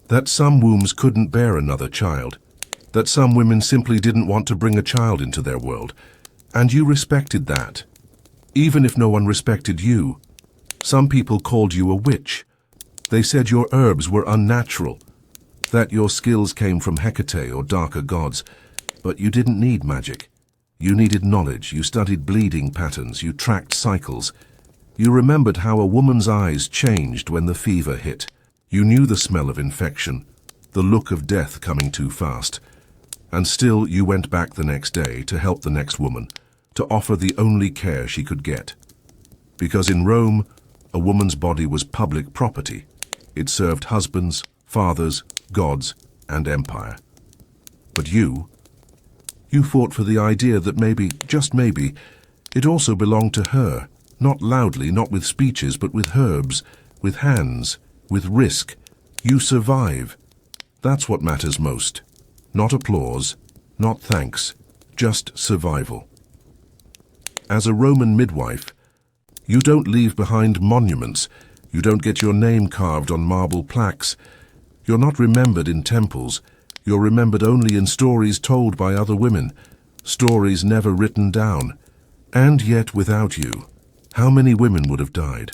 that some wombs couldn't bear another child, that some women simply didn't want to bring a child into their world, and you respected that. Even if no one respected you, some people called you a witch. They said your herbs were unnatural, that your skills came from Hecate or darker gods, but you didn't need magic. You needed knowledge. You studied bleeding patterns. You tracked cycles. You remembered how a woman's eyes changed when the fever hit. You knew the smell of infection, the look of death coming too fast. And still you went back the next day to help the next woman, to offer the only care she could get. Because in Rome, a woman's body was public property. It served husbands, fathers, gods, and empire. But you fought for the idea that maybe, just maybe, it also belonged to her, not loudly, not with speeches, but with herbs, with hands, with risk. You survive. That's what matters most. Not applause, not thanks, just survival. As a Roman midwife, you don't leave behind monuments. You don't get your name carved on marble plaques. You're not remembered in temples. You're remembered only in stories told by other women, stories never written down. And yet, without you, how many women would have died?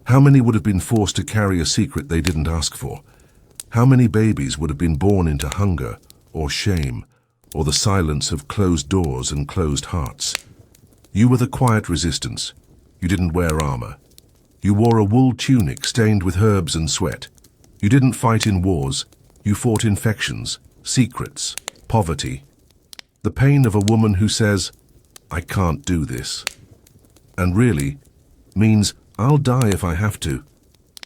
How many would have been forced to carry a secret they didn't ask for? How many babies would have been born into hunger, or shame, or the silence of closed doors and closed hearts? You were the quiet resistance. You didn't wear armor. You wore a wool tunic stained with herbs and sweat. You didn't fight in wars. You fought infections, secrets, poverty. The pain of a woman who says, "I can't do this," and really means, "I'll die if I have to."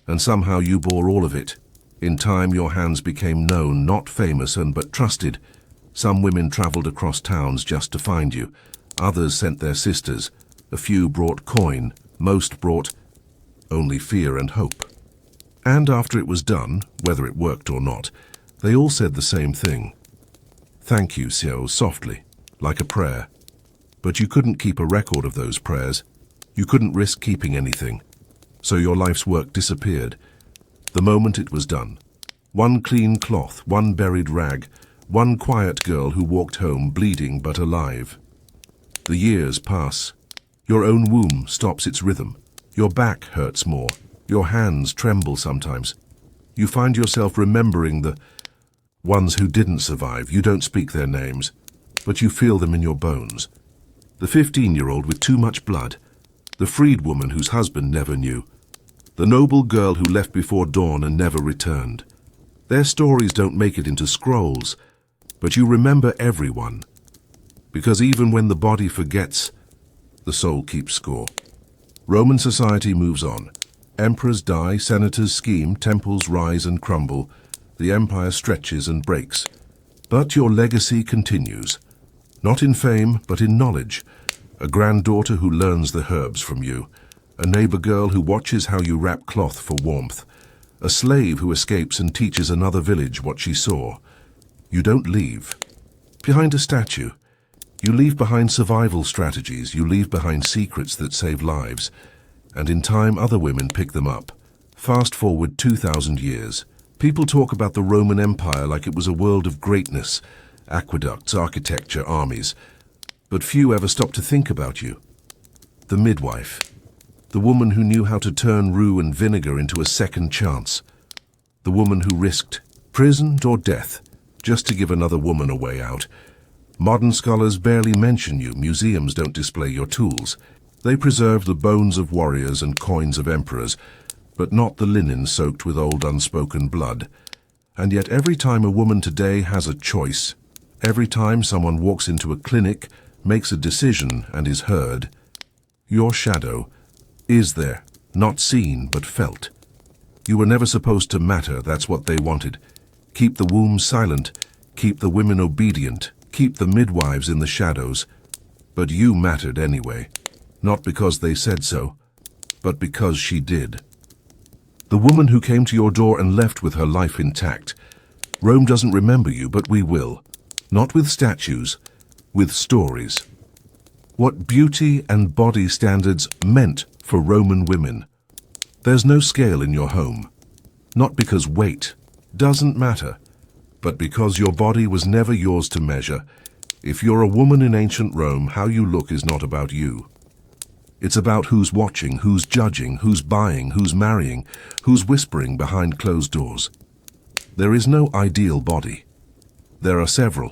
And somehow you bore all of it. In time your hands became known, not famous but trusted. Some women traveled across towns just to find you. Others sent their sisters. A few brought coin. Most brought only fear and hope. And after it was done, whether it worked or not, they all said the same thing. Thank you, so softly, like a prayer. But you couldn't keep a record of those prayers. You couldn't risk keeping anything. So your life's work disappeared. The moment it was done. One clean cloth, one buried rag, one quiet girl who walked home bleeding but alive. The years pass. Your own womb stops its rhythm. Your back hurts more. Your hands tremble sometimes. You find yourself remembering the ones who didn't survive. You don't speak their names, but you feel them in your bones. The 15-year-old with too much blood. The freed woman whose husband never knew. The noble girl who left before dawn and never returned. Their stories don't make it into scrolls, but you remember everyone. Because even when the body forgets, the soul keeps score. Roman society moves on. Emperors die, senators scheme, temples rise and crumble. The empire stretches and breaks. But your legacy continues. Not in fame, but in knowledge. A granddaughter who learns the herbs from you. A neighbor girl who watches how you wrap cloth for warmth. A slave who escapes and teaches another village what she saw. You don't leave behind a statue. You leave behind survival strategies. You leave behind secrets that save lives. And in time, other women pick them up. Fast forward 2,000 years. People talk about the Roman Empire like it was a world of greatness, aqueducts, architecture, armies. But few ever stop to think about you. The midwife. The woman who knew how to turn rue and vinegar into a second chance. The woman who risked prison or death just to give another woman a way out. Modern scholars barely mention you. Museums don't display your tools. They preserve the bones of warriors and coins of emperors, but not the linen soaked with old unspoken blood. And yet every time a woman today has a choice, every time someone walks into a clinic, makes a decision and is heard, your shadow is there, not seen but felt. You were never supposed to matter, that's what they wanted. Keep the womb silent, keep the women obedient, keep the midwives in the shadows. But you mattered anyway, not because they said so, but because she did. The woman who came to your door and left with her life intact. Rome doesn't remember you, but we will. Not with statues, with stories. What beauty and body standards meant for Roman women. There's no scale in your home. Not because weight doesn't matter, but because your body was never yours to measure. If you're a woman in ancient Rome, how you look is not about you. It's about who's watching, who's judging, who's buying, who's marrying, who's whispering behind closed doors. There is no ideal body. There are several,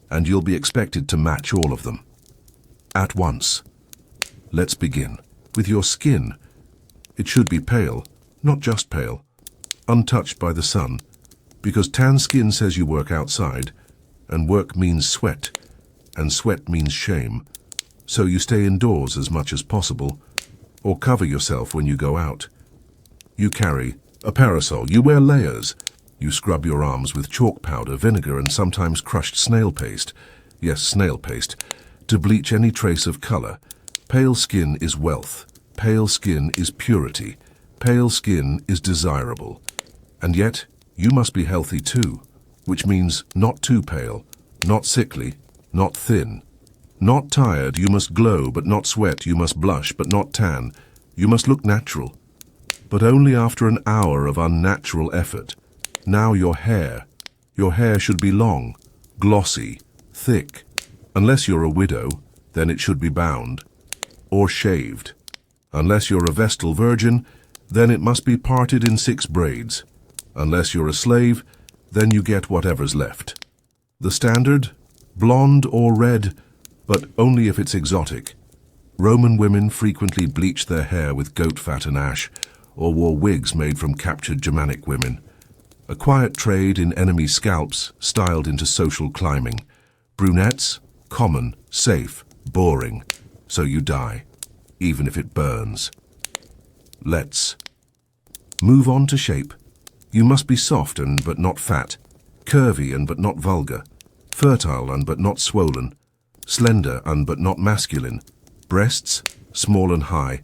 and you'll be expected to match all of them. At once. Let's begin with your skin. It should be pale, not just pale, untouched by the sun, because tan skin says you work outside, and work means sweat, and sweat means shame. So you stay indoors as much as possible, or cover yourself when you go out. You carry a parasol, you wear layers. You scrub your arms with chalk powder, vinegar, and sometimes crushed snail paste. Yes, snail paste, to bleach any trace of color. Pale skin is wealth. Pale skin is purity. Pale skin is desirable. And yet, you must be healthy too, which means not too pale, not sickly, not thin. Not tired, you must glow but not sweat, you must blush but not tan. You must look natural, but only after an hour of unnatural effort. Now your hair should be long, glossy, thick. Unless you're a widow, then it should be bound, or shaved. Unless you're a Vestal virgin, then it must be parted in 6 braids. Unless you're a slave, then you get whatever's left. The standard? Blonde or red, but only if it's exotic. Roman women frequently bleached their hair with goat fat and ash, or wore wigs made from captured Germanic women. A quiet trade in enemy scalps styled into social climbing. Brunettes, common, safe, boring, so you die, even if it burns. Let's move on to shape. You must be soft and but not fat, curvy and but not vulgar, fertile and but not swollen, slender and but not masculine, breasts small and high,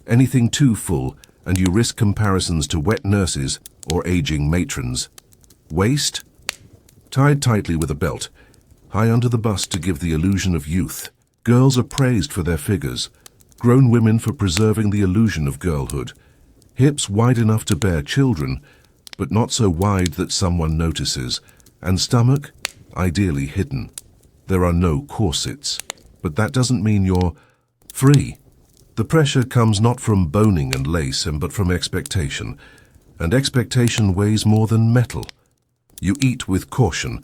anything too full and you risk comparisons to wet nurses or aging matrons. Waist tied tightly with a belt, high under the bust to give the illusion of youth. Girls are praised for their figures, grown women for preserving the illusion of girlhood. Hips wide enough to bear children, but not so wide that someone notices, and stomach ideally hidden. There are no corsets, but that doesn't mean you're free. The pressure comes not from boning and lace, but from expectation, and expectation weighs more than metal. You eat with caution,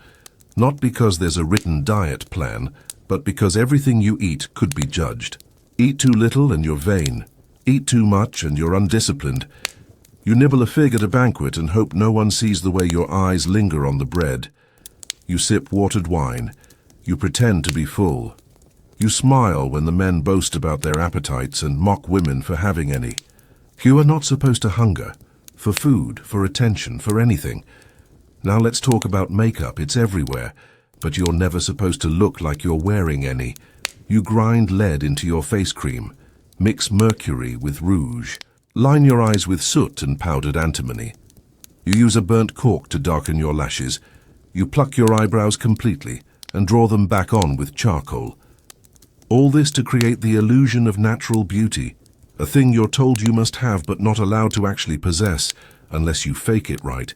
not because there's a written diet plan, but because everything you eat could be judged. Eat too little and you're vain. Eat too much and you're undisciplined. You nibble a fig at a banquet and hope no one sees the way your eyes linger on the bread. You sip watered wine. You pretend to be full. You smile when the men boast about their appetites and mock women for having any. You are not supposed to hunger for food, for attention, for anything. Now let's talk about makeup. It's everywhere, but you're never supposed to look like you're wearing any. You grind lead into your face cream, mix mercury with rouge, line your eyes with soot and powdered antimony. You use a burnt cork to darken your lashes. You pluck your eyebrows completely and draw them back on with charcoal. All this to create the illusion of natural beauty, a thing you're told you must have but not allowed to actually possess unless you fake it right.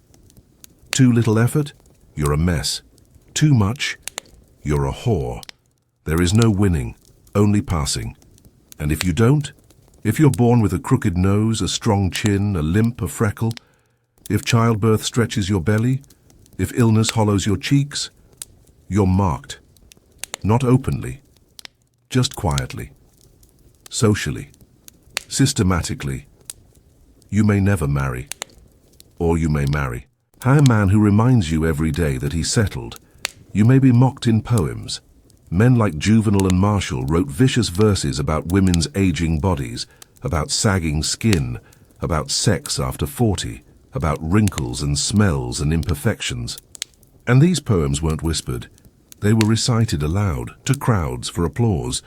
Too little effort? You're a mess. Too much? You're a whore. There is no winning, only passing. And if you don't, if you're born with a crooked nose, a strong chin, a limp, a freckle, if childbirth stretches your belly, if illness hollows your cheeks, you're marked. Not openly, just quietly, socially, systematically. You may never marry, or you may marry. Hire a man who reminds you every day that he's settled. You may be mocked in poems. Men like Juvenal and Marshall wrote vicious verses about women's aging bodies, about sagging skin, about sex after 40, about wrinkles and smells and imperfections. And these poems weren't whispered. They were recited aloud, to crowds, for applause.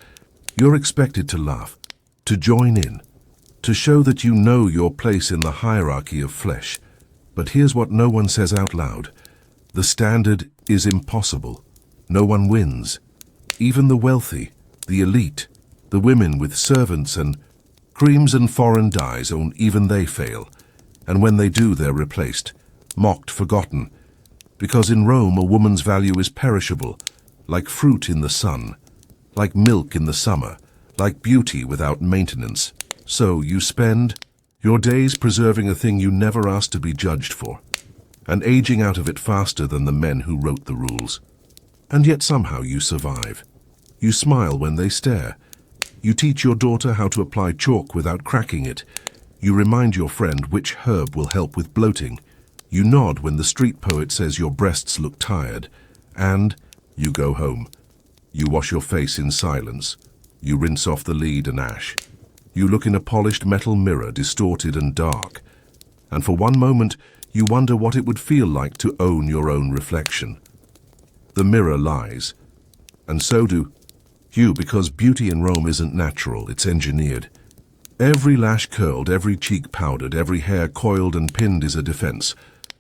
You're expected to laugh, to join in, to show that you know your place in the hierarchy of flesh. But here's what no one says out loud. The standard is impossible. No one wins. Even the wealthy, the elite, the women with servants and creams and foreign dyes, even they fail. And when they do, they're replaced, mocked, forgotten. Because in Rome, a woman's value is perishable, like fruit in the sun, like milk in the summer, like beauty without maintenance. So you spend your days preserving a thing you never asked to be judged for, and aging out of it faster than the men who wrote the rules. And yet somehow you survive. You smile when they stare. You teach your daughter how to apply chalk without cracking it. You remind your friend which herb will help with bloating. You nod when the street poet says your breasts look tired. And you go home. You wash your face in silence. You rinse off the lead and ash. You look in a polished metal mirror, distorted and dark. And for one moment, you wonder what it would feel like to own your own reflection. The mirror lies. And so do you, because beauty in Rome isn't natural, it's engineered. Every lash curled, every cheek powdered, every hair coiled and pinned is a defense,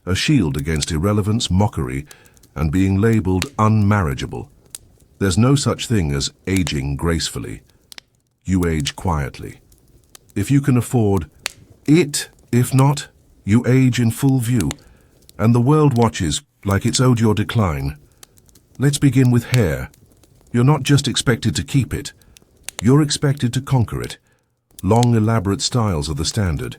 a shield against irrelevance, mockery, and being labeled unmarriageable. There's no such thing as aging gracefully. You age quietly. If you can afford it, if not, you age in full view, and the world watches like it's owed your decline. Let's begin with hair. You're not just expected to keep it, you're expected to conquer it. Long, elaborate styles are the standard.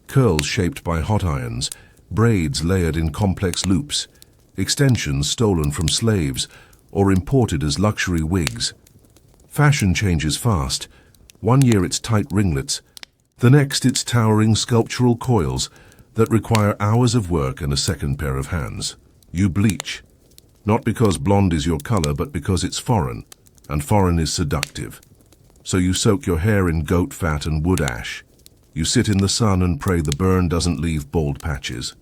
Curls shaped by hot irons, braids layered in complex loops, extensions stolen from slaves or imported as luxury wigs. Fashion changes fast. One year it's tight ringlets, the next it's towering sculptural coils that require hours of work and a second pair of hands. You bleach, not because blonde is your color, but because it's foreign, and foreign is seductive. So you soak your hair in goat fat and wood ash. You sit in the sun and pray the burn doesn't leave bald patches.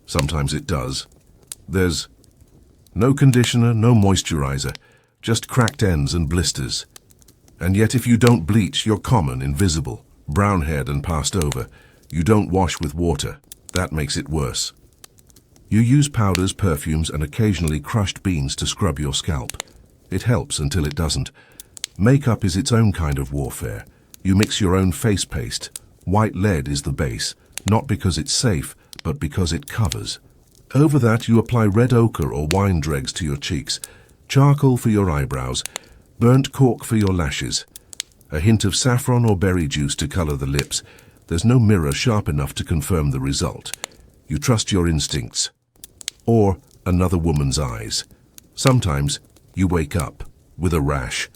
Sometimes it does. There's no conditioner, no moisturizer, just cracked ends and blisters. And yet if you don't bleach, you're common, invisible, brown-haired and passed over. You don't wash with water. That makes it worse. You use powders, perfumes, and occasionally crushed beans to scrub your scalp. It helps until it doesn't. Makeup is its own kind of warfare. You mix your own face paste. White lead is the base, not because it's safe, but because it covers. Over that you apply red ochre or wine dregs to your cheeks, charcoal for your eyebrows, burnt cork for your lashes, a hint of saffron or berry juice to color the lips. There's no mirror sharp enough to confirm the result. You trust your instincts. Or another woman's eyes. Sometimes you wake up with a rash.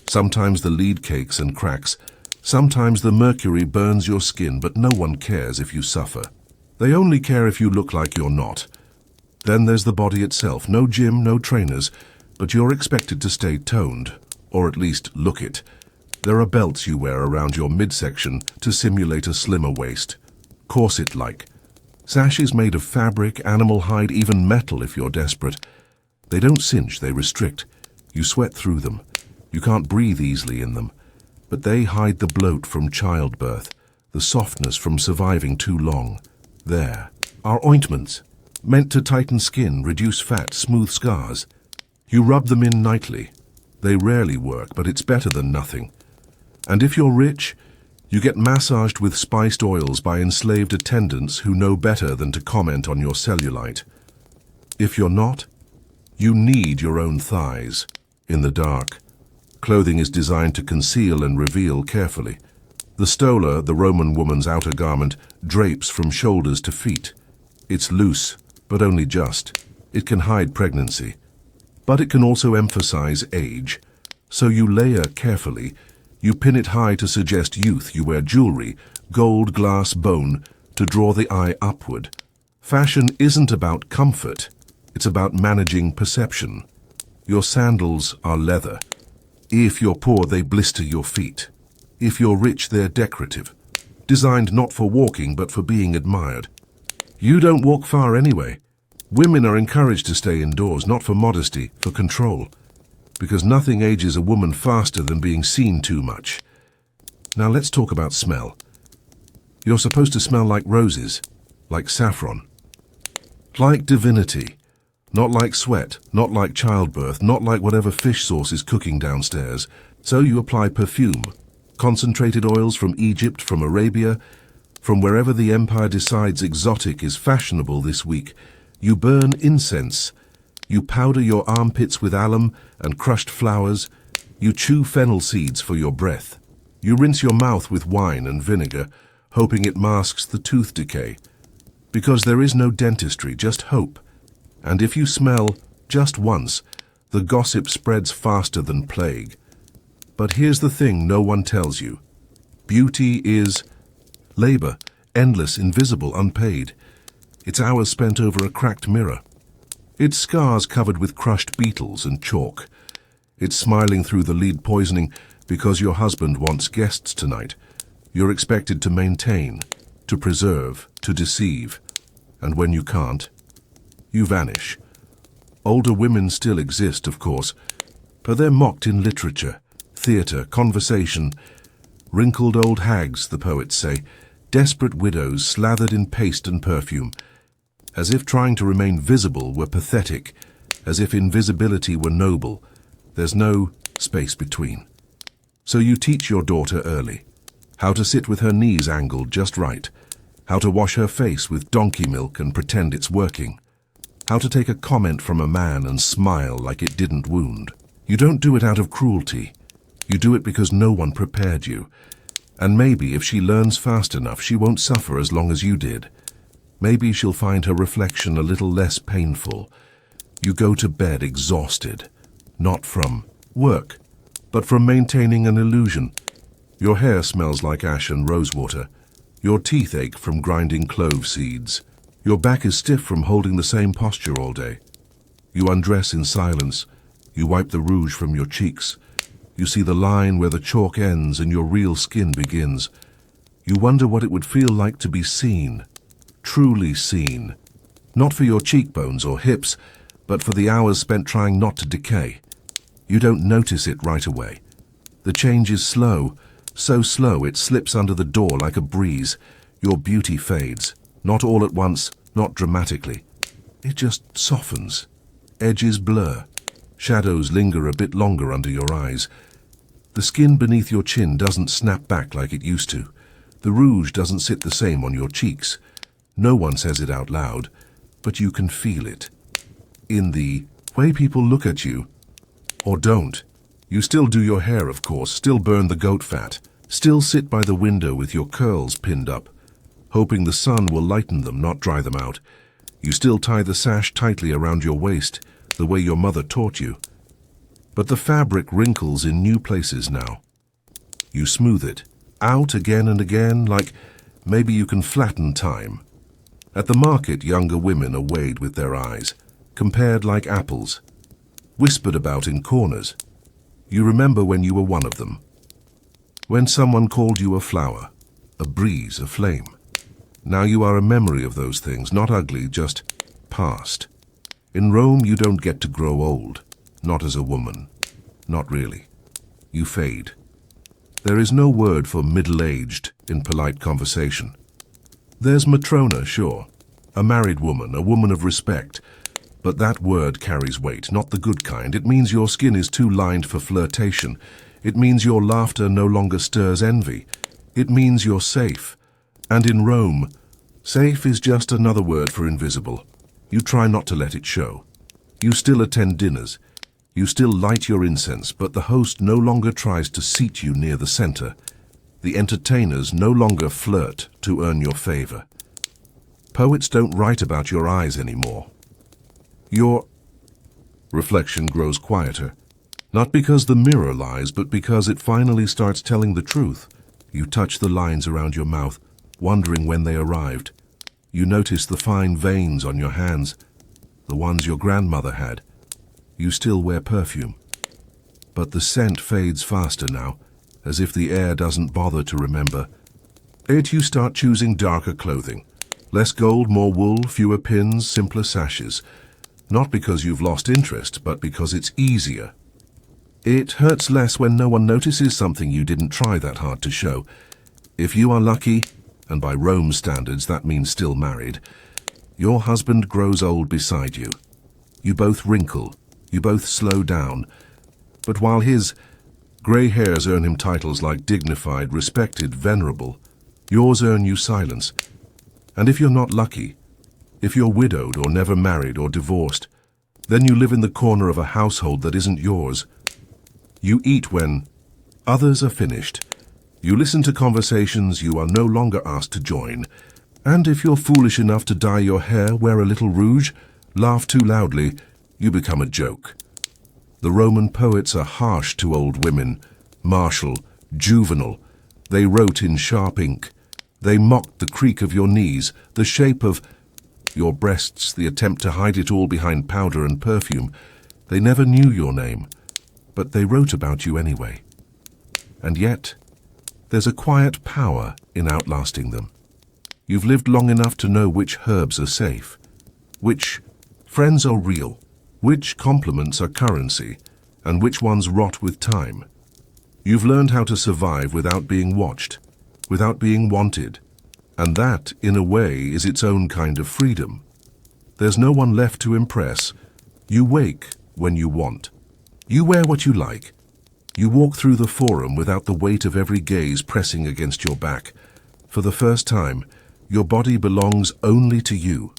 Sometimes the lead cakes and cracks. Sometimes the mercury burns your skin, but no one cares if you suffer. They only care if you look like you're not. Then there's the body itself. No gym, no trainers, but you're expected to stay toned, or at least look it. There are belts you wear around your midsection to simulate a slimmer waist, corset-like. Sashes made of fabric, animal hide, even metal if you're desperate. They don't cinch, they restrict. You sweat through them. You can't breathe easily in them. But they hide the bloat from childbirth, the softness from surviving too long. There are ointments, meant to tighten skin, reduce fat, smooth scars. You rub them in nightly. They rarely work, but it's better than nothing. And if you're rich, you get massaged with spiced oils by enslaved attendants who know better than to comment on your cellulite. If you're not, you need your own thighs, in the dark. Clothing is designed to conceal and reveal carefully. The stola, the Roman woman's outer garment, drapes from shoulders to feet. It's loose, but only just. It can hide pregnancy. But it can also emphasize age. So you layer carefully. You pin it high to suggest youth. You wear jewelry, gold, glass, bone, to draw the eye upward. Fashion isn't about comfort. It's about managing perception. Your sandals are leather. If you're poor, they blister your feet. If you're rich, they're decorative. Designed not for walking, but for being admired. You don't walk far anyway. Women are encouraged to stay indoors, not for modesty, for control. Because nothing ages a woman faster than being seen too much. Now let's talk about smell. You're supposed to smell like roses, like saffron. Like divinity. Not like sweat, not like childbirth, not like whatever fish sauce is cooking downstairs. So you apply perfume. Concentrated oils from Egypt, from Arabia, from wherever the empire decides exotic is fashionable this week. You burn incense. You powder your armpits with alum and crushed flowers. You chew fennel seeds for your breath. You rinse your mouth with wine and vinegar, hoping it masks the tooth decay. Because there is no dentistry, just hope. And if you smell just once, the gossip spreads faster than plague. But here's the thing no one tells you. Beauty is labor, endless, invisible, unpaid. It's hours spent over a cracked mirror. It's scars covered with crushed beetles and chalk. It's smiling through the lead poisoning because your husband wants guests tonight. You're expected to maintain, to preserve, to deceive. And when you can't, you vanish. Older women still exist, of course, but they're mocked in literature, theatre, conversation. Wrinkled old hags, the poets say, desperate widows slathered in paste and perfume, as if trying to remain visible were pathetic, as if invisibility were noble. There's no space between. So you teach your daughter early how to sit with her knees angled just right, how to wash her face with donkey milk and pretend it's working, how to take a comment from a man and smile like it didn't wound. You don't do it out of cruelty. You do it because no one prepared you. And maybe if she learns fast enough, she won't suffer as long as you did. Maybe she'll find her reflection a little less painful. You go to bed exhausted, not from work, but from maintaining an illusion. Your hair smells like ash and rosewater. Your teeth ache from grinding clove seeds. Your back is stiff from holding the same posture all day. You undress in silence. You wipe the rouge from your cheeks. You see the line where the chalk ends and your real skin begins. You wonder what it would feel like to be seen, truly seen. Not for your cheekbones or hips, but for the hours spent trying not to decay. You don't notice it right away. The change is slow, so slow it slips under the door like a breeze. Your beauty fades, not all at once, not dramatically. It just softens. Edges blur. Shadows linger a bit longer under your eyes. The skin beneath your chin doesn't snap back like it used to. The rouge doesn't sit the same on your cheeks. No one says it out loud, but you can feel it. In the way people look at you, or don't. You still do your hair, of course, still burn the goat fat, still sit by the window with your curls pinned up, hoping the sun will lighten them, not dry them out. You still tie the sash tightly around your waist, the way your mother taught you. But the fabric wrinkles in new places now. You smooth it, out again and again, like maybe you can flatten time. At the market, younger women are weighed with their eyes, compared like apples, whispered about in corners. You remember when you were one of them. When someone called you a flower, a breeze, a flame. Now you are a memory of those things, not ugly, just past. In Rome, you don't get to grow old. Not as a woman. Not really. You fade. There is no word for middle-aged in polite conversation. There's matrona, sure. A married woman, a woman of respect. But that word carries weight, not the good kind. It means your skin is too lined for flirtation. It means your laughter no longer stirs envy. It means you're safe. And in Rome, safe is just another word for invisible. You try not to let it show. You still attend dinners. You still light your incense, but the host no longer tries to seat you near the center. The entertainers no longer flirt to earn your favor. Poets don't write about your eyes anymore. Your reflection grows quieter, not because the mirror lies, but because it finally starts telling the truth. You touch the lines around your mouth, wondering when they arrived. You notice the fine veins on your hands, the ones your grandmother had. You still wear perfume, but the scent fades faster now, as if the air doesn't bother to remember. Yet you start choosing darker clothing. Less gold, more wool, fewer pins, simpler sashes. Not because you've lost interest, but because it's easier. It hurts less when no one notices something you didn't try that hard to show. If you are lucky, and by Rome standards that means still married, your husband grows old beside you. You both wrinkle, you both slow down. But while his grey hairs earn him titles like dignified, respected, venerable, yours earn you silence. And if you're not lucky, if you're widowed or never married or divorced, then you live in the corner of a household that isn't yours. You eat when others are finished. You listen to conversations you are no longer asked to join. And if you're foolish enough to dye your hair, wear a little rouge, laugh too loudly, you become a joke. The Roman poets are harsh to old women, martial, juvenile. They wrote in sharp ink. They mocked the creak of your knees, the shape of your breasts, the attempt to hide it all behind powder and perfume. They never knew your name, but they wrote about you anyway. And yet, there's a quiet power in outlasting them. You've lived long enough to know which herbs are safe, which friends are real, which compliments are currency, and which ones rot with time. You've learned how to survive without being watched, without being wanted. And that, in a way, is its own kind of freedom. There's no one left to impress. You wake when you want. You wear what you like. You walk through the forum without the weight of every gaze pressing against your back. For the first time, your body belongs only to you.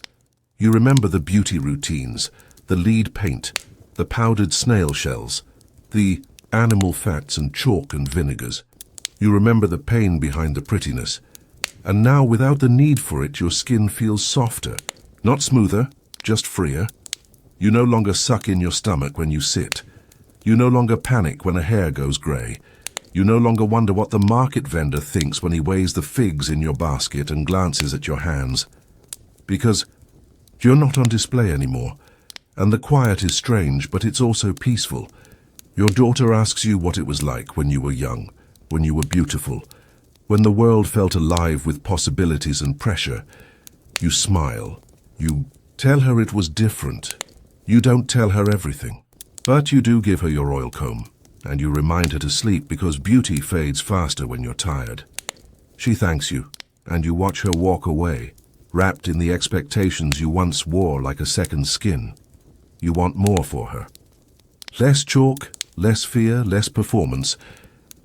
You remember the beauty routines, the lead paint, the powdered snail shells, the animal fats and chalk and vinegars. You remember the pain behind the prettiness. And now, without the need for it, your skin feels softer, not smoother, just freer. You no longer suck in your stomach when you sit. You no longer panic when a hair goes grey. You no longer wonder what the market vendor thinks when he weighs the figs in your basket and glances at your hands. Because you're not on display anymore, and the quiet is strange, but it's also peaceful. Your daughter asks you what it was like when you were young, when you were beautiful, when the world felt alive with possibilities and pressure. You smile. You tell her it was different. You don't tell her everything. But you do give her your oil comb, and you remind her to sleep because beauty fades faster when you're tired. She thanks you, and you watch her walk away, wrapped in the expectations you once wore like a second skin. You want more for her. Less chalk, less fear, less performance.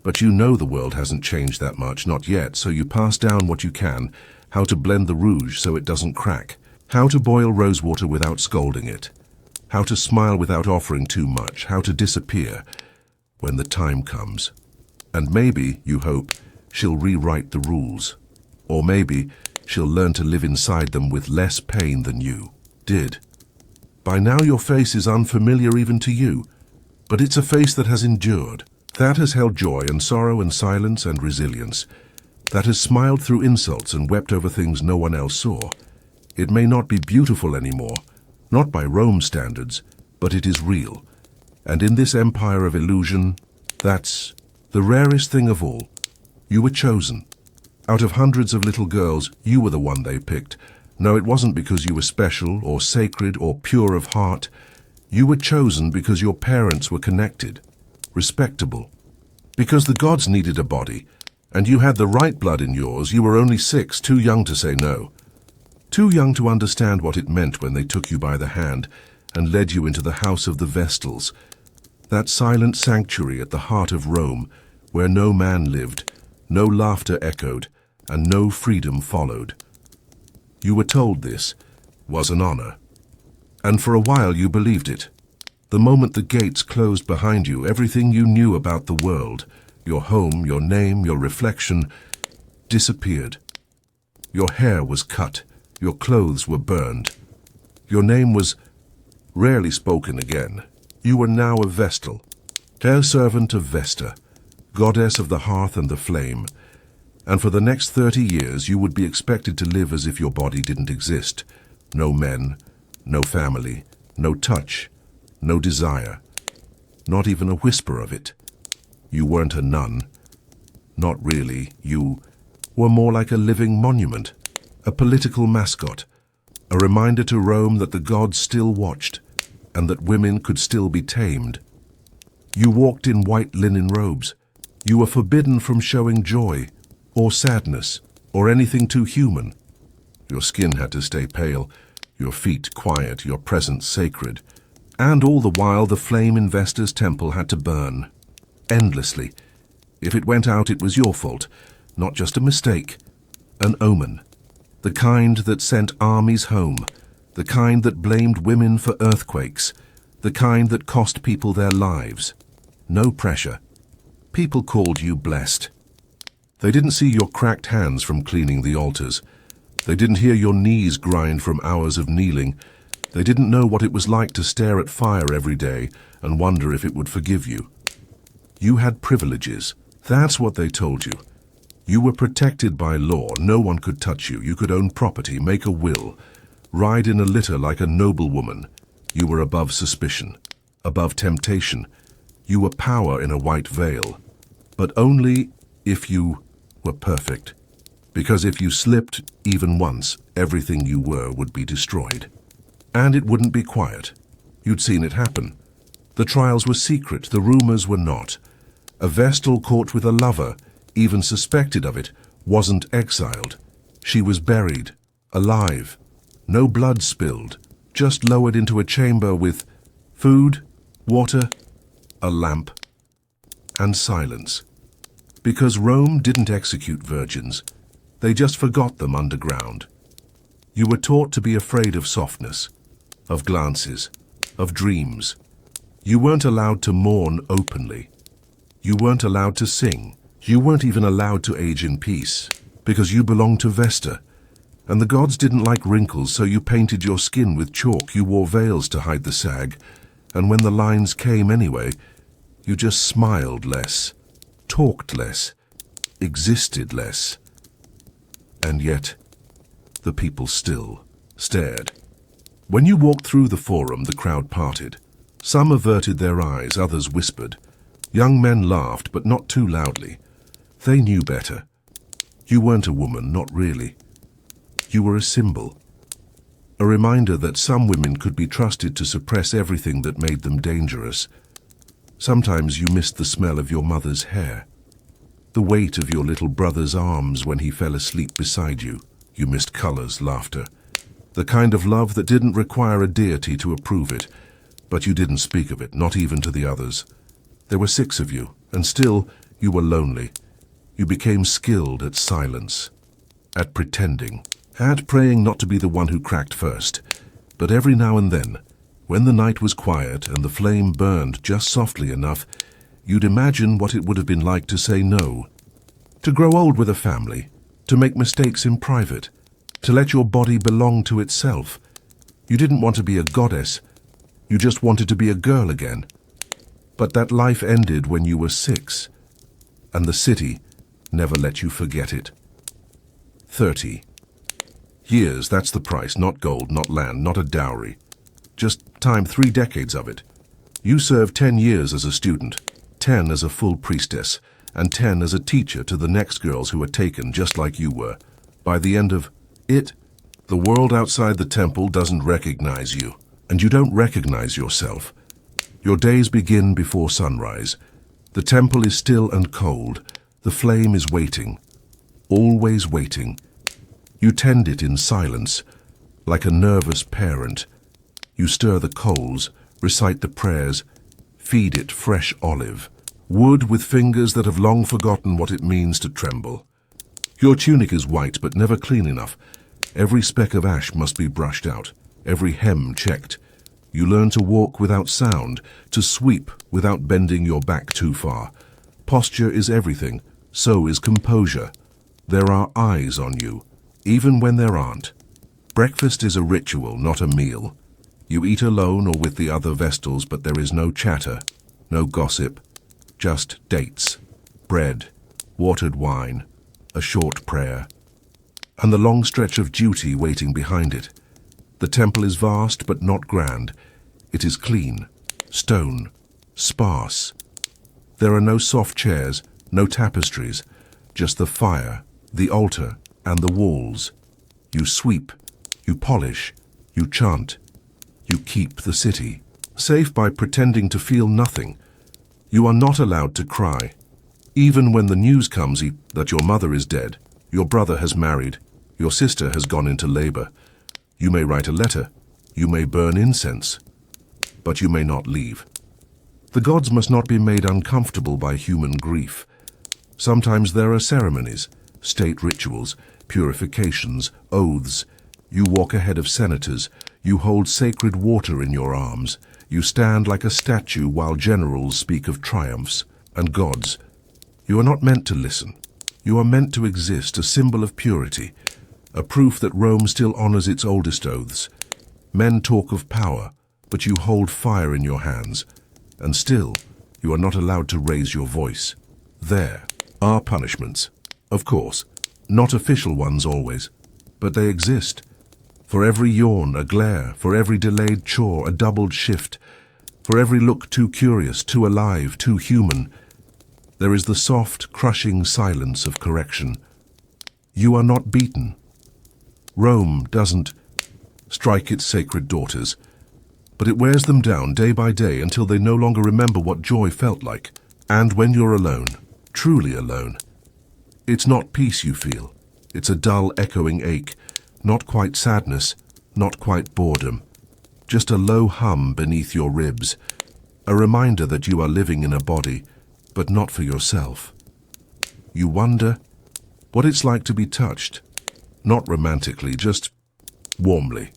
But you know the world hasn't changed that much, not yet, so you pass down what you can, how to blend the rouge so it doesn't crack, how to boil rosewater without scalding it, how to smile without offering too much, how to disappear when the time comes. And maybe, you hope, she'll rewrite the rules. Or maybe she'll learn to live inside them with less pain than you did. By now your face is unfamiliar even to you, but it's a face that has endured. That has held joy and sorrow and silence and resilience. That has smiled through insults and wept over things no one else saw. It may not be beautiful anymore, not by Rome standards, but it is real. And in this empire of illusion, That's the rarest thing of all. You were chosen. Out of hundreds of little girls, you were the one they picked. No, it wasn't because you were special or sacred or pure of heart. You were chosen because your parents were connected, respectable. Because the gods needed a body, and you had the right blood in yours. You were only 6, too young to say no. Too young to understand what it meant when they took you by the hand and led you into the house of the Vestals, that silent sanctuary at the heart of Rome, where no man lived, no laughter echoed, and no freedom followed. You were told this was an honor. And for a while you believed it. The moment the gates closed behind you, everything you knew about the world, your home, your name, your reflection, disappeared. Your hair was cut, your clothes were burned. Your name was rarely spoken again. You were now a Vestal, heir servant of Vesta, goddess of the hearth and the flame, and for the next 30 years you would be expected to live as if your body didn't exist. No men, no family, no touch, no desire, not even a whisper of it. You weren't a nun. Not really. You were more like a living monument, a political mascot, a reminder to Rome that the gods still watched, and that women could still be tamed. You walked in white linen robes. You were forbidden from showing joy, or sadness, or anything too human. Your skin had to stay pale, your feet quiet, your presence sacred. And all the while the flame in Vesta's temple had to burn, endlessly. If it went out, it was your fault, not just a mistake, an omen. The kind that sent armies home, the kind that blamed women for earthquakes, the kind that cost people their lives. No pressure. People called you blessed. They didn't see your cracked hands from cleaning the altars. They didn't hear your knees grind from hours of kneeling. They didn't know what it was like to stare at fire every day and wonder if it would forgive you. You had privileges. That's what they told you. You were protected by law. No one could touch you. You could own property, make a will, ride in a litter like a noblewoman. You were above suspicion, above temptation. You were power in a white veil. But only if you were perfect. Because if you slipped even once, everything you were would be destroyed. And it wouldn't be quiet. You'd seen it happen. The trials were secret, the rumors were not. A Vestal caught with a lover, even suspected of it, wasn't exiled. She was buried, alive. No blood spilled, just lowered into a chamber with food, water, a lamp, and silence. Because Rome didn't execute virgins. They just forgot them underground. You were taught to be afraid of softness, of glances, of dreams. You weren't allowed to mourn openly. You weren't allowed to sing. You weren't even allowed to age in peace, because you belonged to Vesta. And the gods didn't like wrinkles, so you painted your skin with chalk. You wore veils to hide the sag. And when the lines came anyway, you just smiled less, talked less, existed less. And yet, the people still stared. When you walked through the forum, the crowd parted. Some averted their eyes, others whispered. Young men laughed, but not too loudly. They knew better. You weren't a woman, not really. You were a symbol. A reminder that some women could be trusted to suppress everything that made them dangerous. Sometimes you missed the smell of your mother's hair, the weight of your little brother's arms when he fell asleep beside you. You missed colors, laughter, the kind of love that didn't require a deity to approve it, but you didn't speak of it, not even to the others. There were 6 of you, and still you were lonely. You became skilled at silence, at pretending, at praying not to be the one who cracked first. But every now and then, when the night was quiet and the flame burned just softly enough, you'd imagine what it would have been like to say no, to grow old with a family, to make mistakes in private, to let your body belong to itself. You didn't want to be a goddess, you just wanted to be a girl again. But that life ended when you were 6, and the city never let you forget it. 30 years, that's the price, not gold, not land, not a dowry. Just time, 3 decades of it. You served 10 years as a student, 10 as a full priestess, and 10 as a teacher to the next girls who were taken just like you were. By the end of it, the world outside the temple doesn't recognize you, and you don't recognize yourself. Your days begin before sunrise. The temple is still and cold. The flame is waiting, always waiting. You tend it in silence, like a nervous parent. You stir the coals, recite the prayers, feed it fresh olive, wood with fingers that have long forgotten what it means to tremble. Your tunic is white but never clean enough. Every speck of ash must be brushed out, every hem checked. You learn to walk without sound, to sweep without bending your back too far. Posture is everything, so is composure. There are eyes on you, even when there aren't. Breakfast is a ritual, not a meal. You eat alone or with the other Vestals, but there is no chatter, no gossip, just dates, bread, watered wine, a short prayer, and the long stretch of duty waiting behind it. The temple is vast but not grand. It is clean, stone, sparse. There are no soft chairs, no tapestries, just the fire, the altar, and the walls. You sweep, you polish, you chant, you keep the city, safe by pretending to feel nothing. You are not allowed to cry. Even when the news comes that your mother is dead, your brother has married, your sister has gone into labor. You may write a letter, you may burn incense, but you may not leave. The gods must not be made uncomfortable by human grief. Sometimes there are ceremonies, state rituals, purifications, oaths. You walk ahead of senators, you hold sacred water in your arms, you stand like a statue while generals speak of triumphs and gods. You are not meant to listen. You are meant to exist, a symbol of purity, a proof that Rome still honors its oldest oaths. Men talk of power, but you hold fire in your hands, and still you are not allowed to raise your voice. There are punishments, of course, not official ones always, but they exist. For every yawn, a glare, for every delayed chore, a doubled shift, for every look too curious, too alive, too human, there is the soft, crushing silence of correction. You are not beaten. Rome doesn't strike its sacred daughters, but it wears them down day by day until they no longer remember what joy felt like. And when you're alone, truly alone, it's not peace you feel. It's a dull, echoing ache, not quite sadness, not quite boredom, just a low hum beneath your ribs, a reminder that you are living in a body, but not for yourself. You wonder what it's like to be touched, not romantically, just warmly.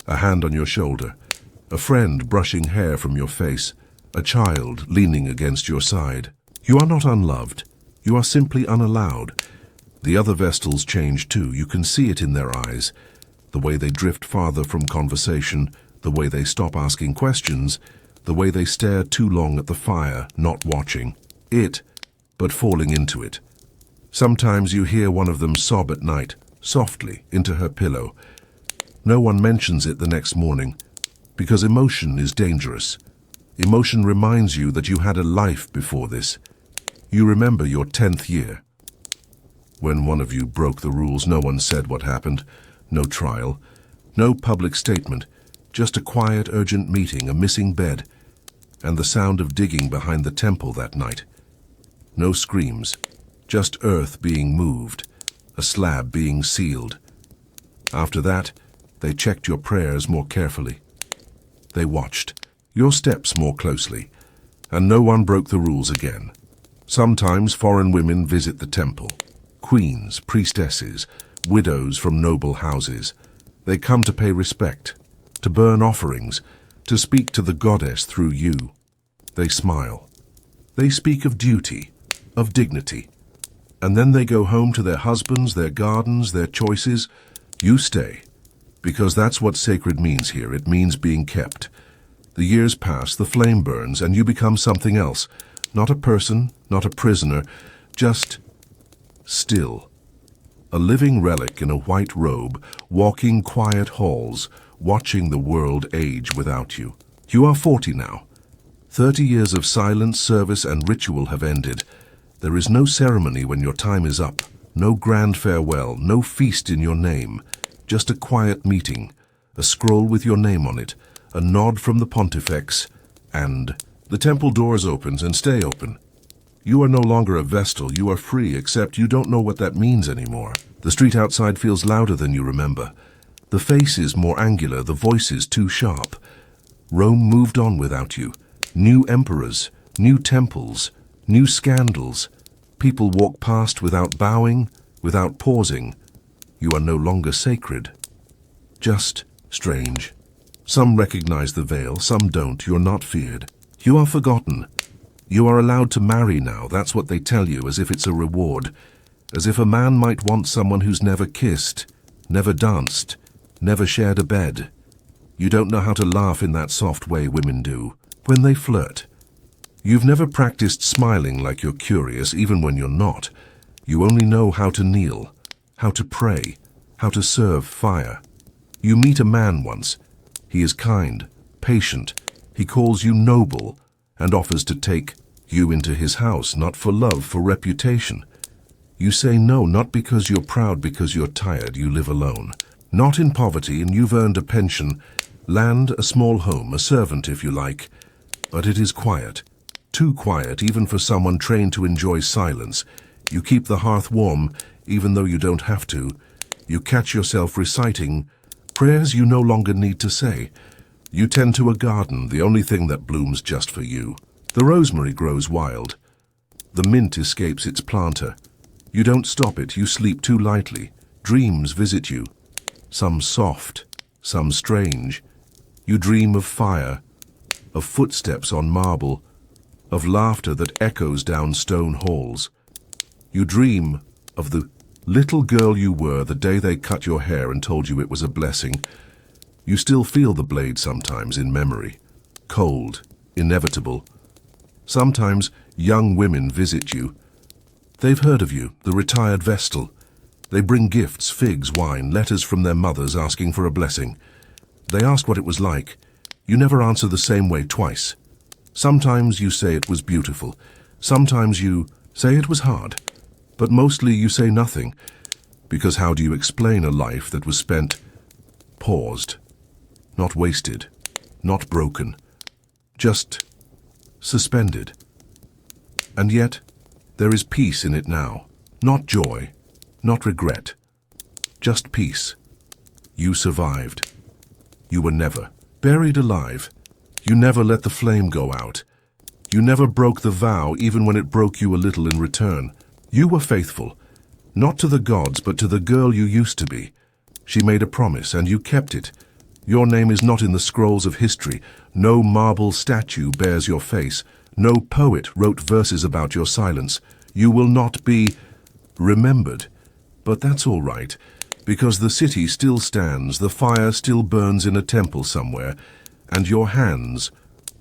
A hand on your shoulder, a friend brushing hair from your face, a child leaning against your side. You are not unloved. You are simply unallowed. The other Vestals change too. You can see it in their eyes. The way they drift farther from conversation, the way they stop asking questions, the way they stare too long at the fire, not watching it, but falling into it. Sometimes you hear one of them sob at night, softly, into her pillow. No one mentions it the next morning, because emotion is dangerous. Emotion reminds you that you had a life before this. You remember your 10th year. When one of you broke the rules, no one said what happened. No trial, no public statement, just a quiet, urgent meeting, a missing bed, and the sound of digging behind the temple that night. No screams, just earth being moved, a slab being sealed. After that, they checked your prayers more carefully. They watched your steps more closely, and no one broke the rules again. Sometimes foreign women visit the temple. Queens, priestesses, widows from noble houses. They come to pay respect, to burn offerings, to speak to the goddess through you. They smile. They speak of duty, of dignity. And then they go home to their husbands, their gardens, their choices. You stay, because that's what sacred means here. It means being kept. The years pass, the flame burns, and you become something else. Not a person, not a prisoner, just still. A living relic in a white robe, walking quiet halls, watching the world age without you. You are 40 now. 30 years of silence, service, and ritual have ended. There is no ceremony when your time is up, no grand farewell, no feast in your name, just a quiet meeting, a scroll with your name on it, a nod from the pontifex, and the temple doors opens and stay open. You are no longer a vestal, you are free, except you don't know what that means anymore. The street outside feels louder than you remember. The face is more angular, the voice is too sharp. Rome moved on without you. New emperors, new temples, new scandals. People walk past without bowing, without pausing. You are no longer sacred. Just strange. Some recognize the veil, some don't. You're not feared. You are forgotten. You are allowed to marry now, that's what they tell you, as if it's a reward. As if a man might want someone who's never kissed, never danced, never shared a bed. You don't know how to laugh in that soft way women do, when they flirt. You've never practiced smiling like you're curious, even when you're not. You only know how to kneel, how to pray, how to serve fire. You meet a man once. He is kind, patient. He calls you noble and offers to take you into his house, not for love, for reputation. You say no, not because you're proud, because you're tired. You live alone. Not in poverty, and you've earned a pension, land, a small home, a servant if you like. But it is quiet. Too quiet, even for someone trained to enjoy silence. You keep the hearth warm, even though you don't have to. You catch yourself reciting prayers you no longer need to say. You tend to a garden, the only thing that blooms just for you. The rosemary grows wild. The mint escapes its planter. You don't stop it, you sleep too lightly. Dreams visit you. Some soft, some strange. You dream of fire, of footsteps on marble, of laughter that echoes down stone halls. You dream of the little girl you were the day they cut your hair and told you it was a blessing. You still feel the blade sometimes in memory. Cold, inevitable. Sometimes young women visit you. They've heard of you, the retired vestal. They bring gifts, figs, wine, letters from their mothers asking for a blessing. They ask what it was like. You never answer the same way twice. Sometimes you say it was beautiful. Sometimes you say it was hard. But mostly you say nothing, because how do you explain a life that was spent paused, not wasted, not broken, just suspended? And yet, there is peace in it now, not joy, not regret, just peace. You survived. You were never buried alive. You never let the flame go out. You never broke the vow, even when it broke you a little in return. You were faithful, not to the gods, but to the girl you used to be. She made a promise, and you kept it. Your name is not in the scrolls of history. No marble statue bears your face. No poet wrote verses about your silence. You will not be remembered. But that's all right, because the city still stands, the fire still burns in a temple somewhere, and your hands,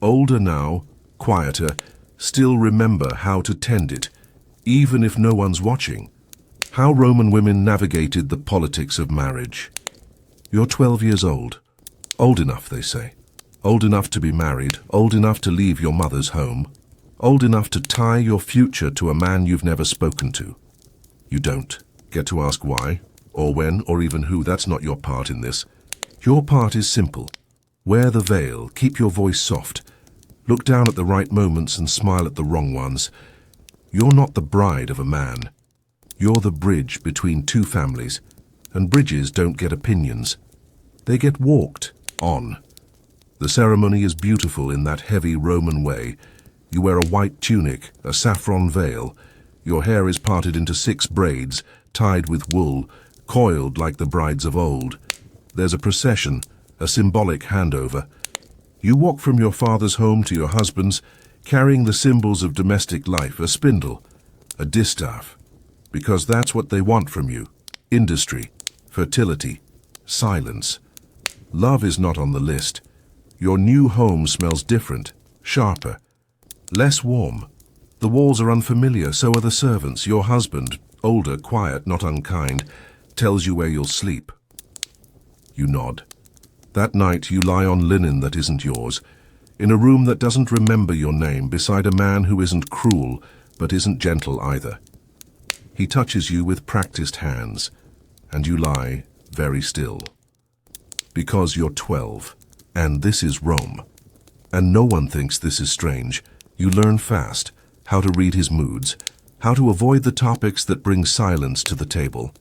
older now, quieter, still remember how to tend it, even if no one's watching. How Roman women navigated the politics of marriage. You're 12 years old. Old enough, they say. Old enough to be married, old enough to leave your mother's home, old enough to tie your future to a man you've never spoken to. You don't get to ask why, or when, or even who. That's not your part in this. Your part is simple. Wear the veil, keep your voice soft. Look down at the right moments and smile at the wrong ones. You're not the bride of a man. You're the bridge between two families, and bridges don't get opinions. They get walked on. The ceremony is beautiful in that heavy Roman way. You wear a white tunic, a saffron veil. Your hair is parted into 6 braids, tied with wool, coiled like the brides of old. There's a procession, a symbolic handover. You walk from your father's home to your husband's, carrying the symbols of domestic life, a spindle, a distaff, because that's what they want from you. Industry, fertility, silence. Love is not on the list. Your new home smells different, sharper, less warm. The walls are unfamiliar, so are the servants. Your husband, older, quiet, not unkind, tells you where you'll sleep. You nod. That night you lie on linen that isn't yours. in a room that doesn't remember your name, beside a man who isn't cruel, but isn't gentle either. He touches you with practiced hands, and you lie very still. Because you're 12, and this is Rome. And no one thinks this is strange. You learn fast how to read his moods, how to avoid the topics that bring silence to the table.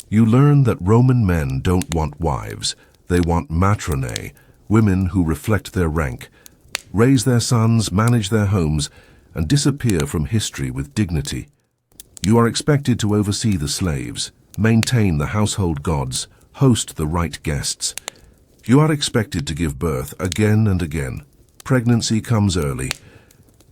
You learn that Roman men don't want wives. They want matronae, women who reflect their rank, raise their sons, manage their homes, and disappear from history with dignity. You are expected to oversee the slaves, maintain the household gods, host the right guests. You are expected to give birth again and again. Pregnancy comes early,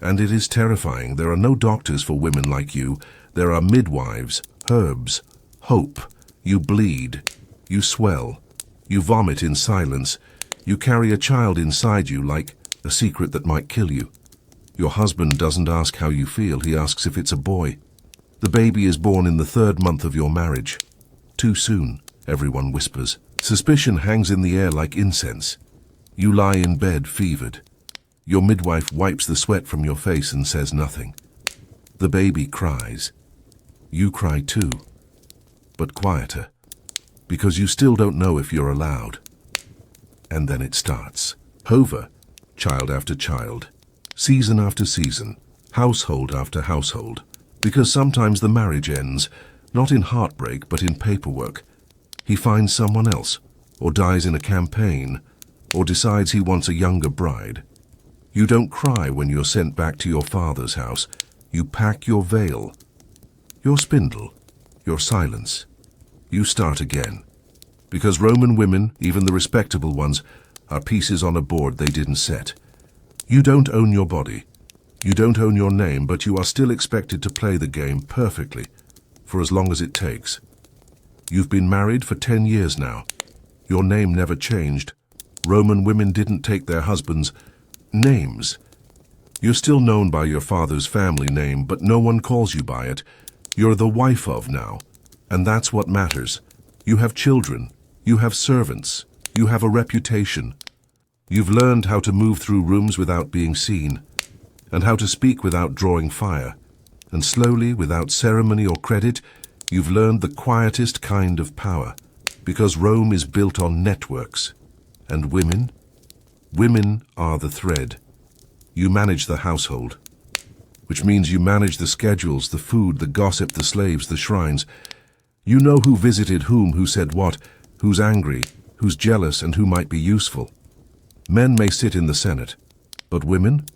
and it is terrifying. There are no doctors for women like you. There are midwives, herbs, hope. You bleed, you swell, you vomit in silence. You carry a child inside you like a secret that might kill you. Your husband doesn't ask how you feel, he asks if it's a boy. The baby is born in the 3rd month of your marriage. Too soon, everyone whispers. Suspicion hangs in the air like incense. You lie in bed, fevered. Your midwife wipes the sweat from your face and says nothing. The baby cries. You cry too, but quieter, because you still don't know if you're allowed. And then it starts. Over, child after child, season after season, household after household, because sometimes the marriage ends, not in heartbreak but in paperwork. He finds someone else, or dies in a campaign, or decides he wants a younger bride. You don't cry when you're sent back to your father's house. You pack your veil, your spindle, your silence. You start again. Because Roman women, even the respectable ones, are pieces on a board they didn't set. You don't own your body. You don't own your name, but you are still expected to play the game perfectly, for as long as it takes. You've been married for 10 years now. Your name never changed. Roman women didn't take their husbands' names. You're still known by your father's family name, but no one calls you by it. You're the wife of now, and that's what matters. You have children, you have servants, you have a reputation. You've learned how to move through rooms without being seen, and how to speak without drawing fire. And slowly, without ceremony or credit, you've learned the quietest kind of power, because Rome is built on networks. And women? Women are the thread. You manage the household, which means you manage the schedules, the food, the gossip, the slaves, the shrines. You know who visited whom, who said what, who's angry, who's jealous, and who might be useful. Men may sit in the Senate, but women?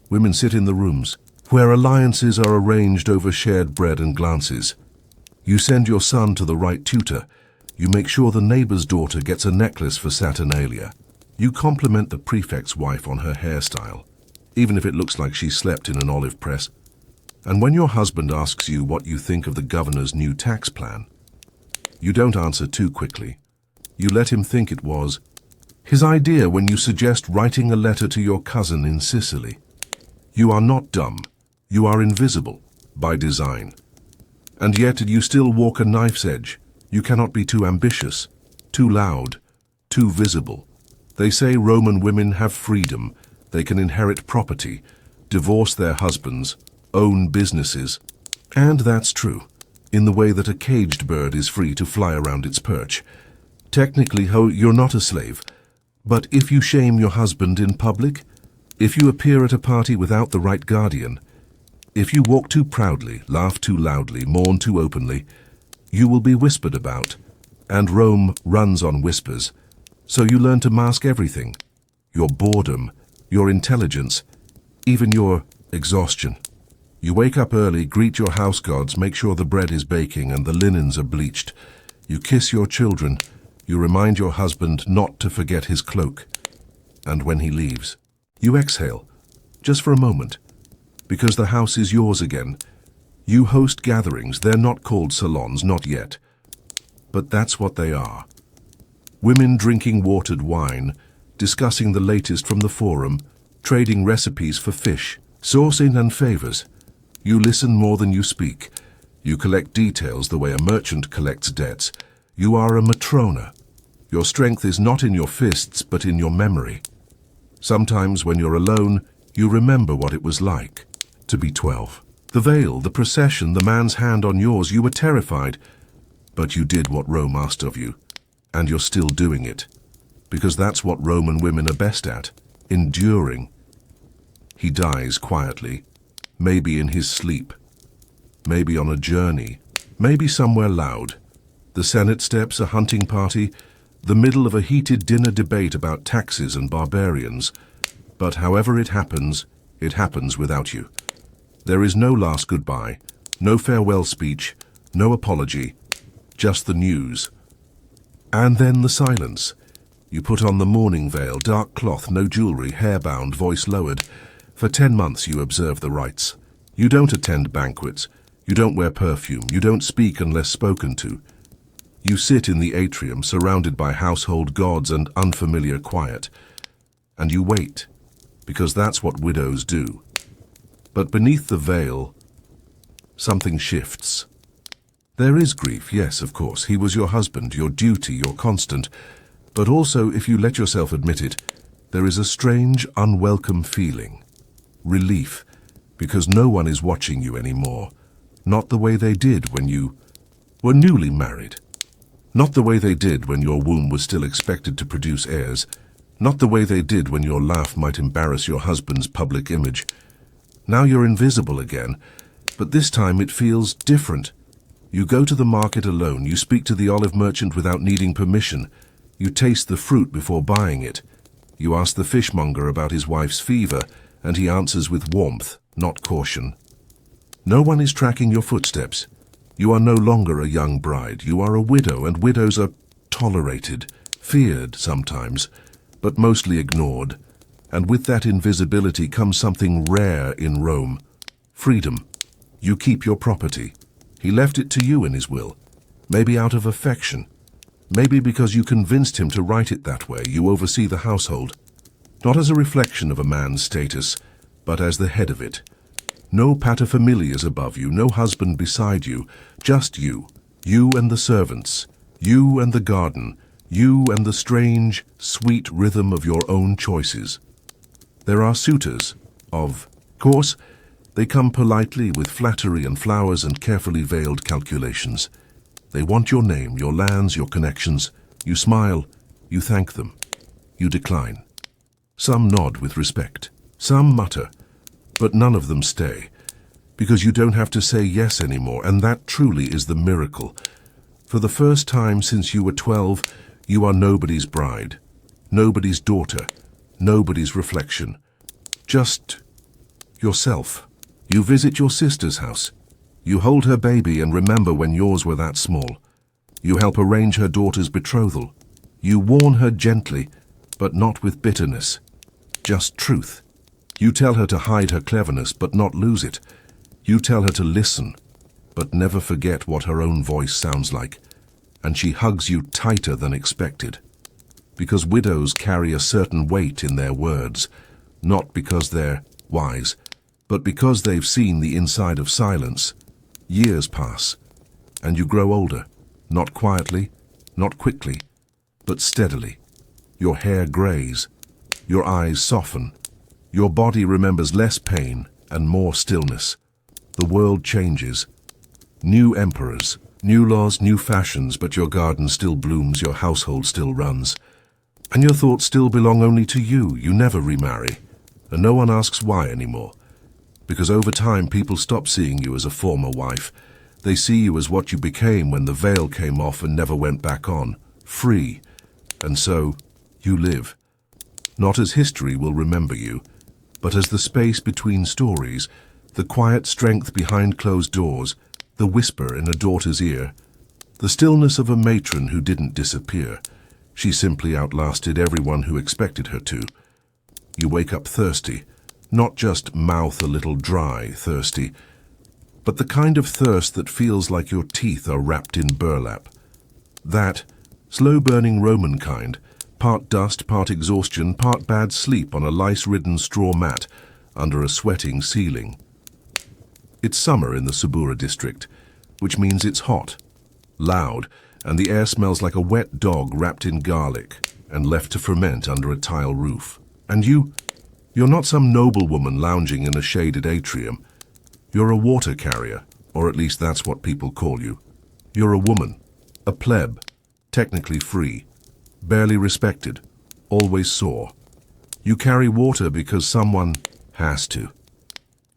Women sit in the rooms, where alliances are arranged over shared bread and glances. You send your son to the right tutor. You make sure the neighbor's daughter gets a necklace for Saturnalia. You compliment the prefect's wife on her hairstyle, even if it looks like she slept in an olive press. And when your husband asks you what you think of the governor's new tax plan, you don't answer too quickly. You let him think it was his idea when you suggest writing a letter to your cousin in Sicily. You are not dumb. You are invisible, by design. And yet you still walk a knife's edge. You cannot be too ambitious, too loud, too visible. They say Roman women have freedom. They can inherit property, divorce their husbands, own businesses. And that's true, in the way that a caged bird is free to fly around its perch. Technically, you're not a slave. But if you shame your husband in public, if you appear at a party without the right guardian, if you walk too proudly, laugh too loudly, mourn too openly, you will be whispered about. And Rome runs on whispers. So you learn to mask everything. Your boredom, your intelligence, even your exhaustion. You wake up early, greet your house gods, make sure the bread is baking and the linens are bleached. You kiss your children. You remind your husband not to forget his cloak. And when he leaves, you exhale, just for a moment, because the house is yours again. You host gatherings. They're not called salons, not yet. But that's what they are. Women drinking watered wine, discussing the latest from the forum, trading recipes for fish, sourcing and favors. You listen more than you speak. You collect details the way a merchant collects debts. You are a matrona. Your strength is not in your fists, but in your memory. Sometimes when you're alone, you remember what it was like to be 12. The veil, the procession, the man's hand on yours, you were terrified. But you did what Rome asked of you, and you're still doing it, because that's what Roman women are best at, enduring. He dies quietly, maybe in his sleep, maybe on a journey, maybe somewhere loud. The Senate steps, a hunting party, the middle of a heated dinner debate about taxes and barbarians. But however it happens without you. There is no last goodbye, no farewell speech, no apology, just the news. And then the silence. You put on the mourning veil, dark cloth, no jewelry, hair bound, voice lowered. For 10 months you observe the rites. You don't attend banquets. You don't wear perfume. You don't speak unless spoken to. You sit in the atrium, surrounded by household gods and unfamiliar quiet. And you wait, because that's what widows do. But beneath the veil, something shifts. There is grief, yes, of course. He was your husband, your duty, your constant. But also, if you let yourself admit it, there is a strange, unwelcome feeling. Relief, because no one is watching you anymore. Not the way they did when you were newly married. Not the way they did when your womb was still expected to produce heirs. Not the way they did when your laugh might embarrass your husband's public image. Now you're invisible again, but this time it feels different. You go to the market alone, you speak to the olive merchant without needing permission. You taste the fruit before buying it. You ask the fishmonger about his wife's fever, and he answers with warmth, not caution. No one is tracking your footsteps. You are no longer a young bride. You are a widow, and widows are tolerated, feared sometimes, but mostly ignored. And with that invisibility comes something rare in Rome. Freedom. You keep your property. He left it to you in his will, maybe out of affection. Maybe because you convinced him to write it that way. You oversee the household, not as a reflection of a man's status, but as the head of it. No paterfamilias above you, no husband beside you, just you. You and the servants, you and the garden, you and the strange, sweet rhythm of your own choices. There are suitors, of course. They come politely with flattery and flowers and carefully veiled calculations. They want your name, your lands, your connections. You smile, you thank them, you decline. Some nod with respect, some mutter, but none of them stay, because you don't have to say yes anymore, and that truly is the miracle. For the first time since you were 12, you are nobody's bride, nobody's daughter, nobody's reflection. Just yourself. You visit your sister's house. You hold her baby and remember when yours were that small. You help arrange her daughter's betrothal. You warn her gently, but not with bitterness. Just truth. You tell her to hide her cleverness, but not lose it. You tell her to listen, but never forget what her own voice sounds like. And she hugs you tighter than expected. Because widows carry a certain weight in their words, not because they're wise, but because they've seen the inside of silence. Years pass, and you grow older, not quietly, not quickly, but steadily. Your hair grays, your eyes soften, your body remembers less pain and more stillness. The world changes. New emperors, new laws, new fashions, but your garden still blooms, your household still runs. And your thoughts still belong only to you. You never remarry, and no one asks why anymore. Because over time people stop seeing you as a former wife. They see you as what you became when the veil came off and never went back on, free. And so, you live. Not as history will remember you, but as the space between stories, the quiet strength behind closed doors, the whisper in a daughter's ear, the stillness of a matron who didn't disappear. She simply outlasted everyone who expected her to. You wake up thirsty, not just mouth a little dry thirsty, but the kind of thirst that feels like your teeth are wrapped in burlap. That slow-burning Roman kind, part dust, part exhaustion, part bad sleep on a lice-ridden straw mat under a sweating ceiling. It's summer in the Subura district, which means it's hot, loud, and the air smells like a wet dog wrapped in garlic and left to ferment under a tile roof. And you're not some noblewoman lounging in a shaded atrium. You're a water carrier, or at least that's what people call you. You're a woman, a pleb, technically free, barely respected, always sore. You carry water because someone has to.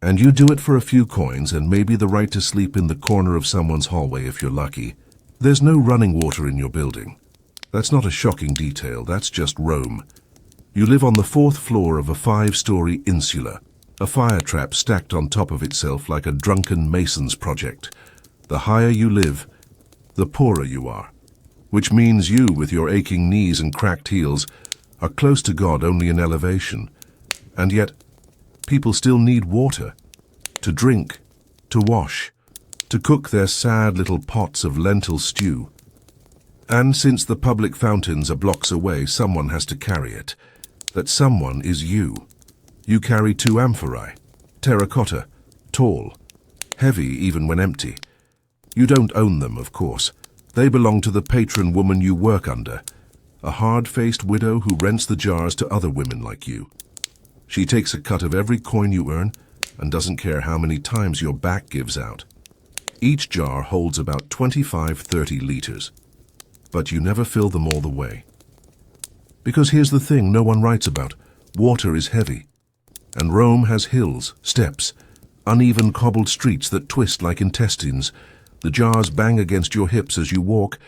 And you do it for a few coins and maybe the right to sleep in the corner of someone's hallway if you're lucky. There's no running water in your building. That's not a shocking detail, that's just Rome. You live on the 4th floor of a 5-story insula, a fire trap stacked on top of itself like a drunken mason's project. The higher you live, the poorer you are, which means you, with your aching knees and cracked heels, are close to God only in elevation. And yet, people still need water, to drink, to wash, to cook their sad little pots of lentil stew. And since the public fountains are blocks away, someone has to carry it. That someone is you. You carry 2 amphorae, terracotta, tall, heavy even when empty. You don't own them, of course. They belong to the patron woman you work under, a hard-faced widow who rents the jars to other women like you. She takes a cut of every coin you earn and doesn't care how many times your back gives out. Each jar holds about 25-30 liters, but you never fill them all the way. Because here's the thing no one writes about. Water is heavy. And Rome has hills, steps, uneven cobbled streets that twist like intestines. The jars bang against your hips as you walk,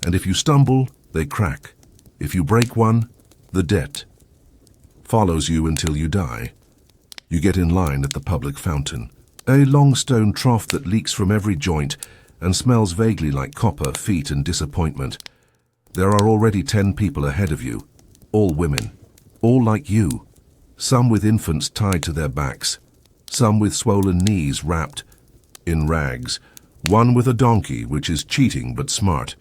and if you stumble, they crack. If you break one, the debt follows you until you die. You get in line at the public fountain, a long stone trough that leaks from every joint and smells vaguely like copper, feet, and disappointment. There are already 10 people ahead of you, all women, all like you, some with infants tied to their backs, some with swollen knees wrapped in rags, one with a donkey, which is cheating but smart.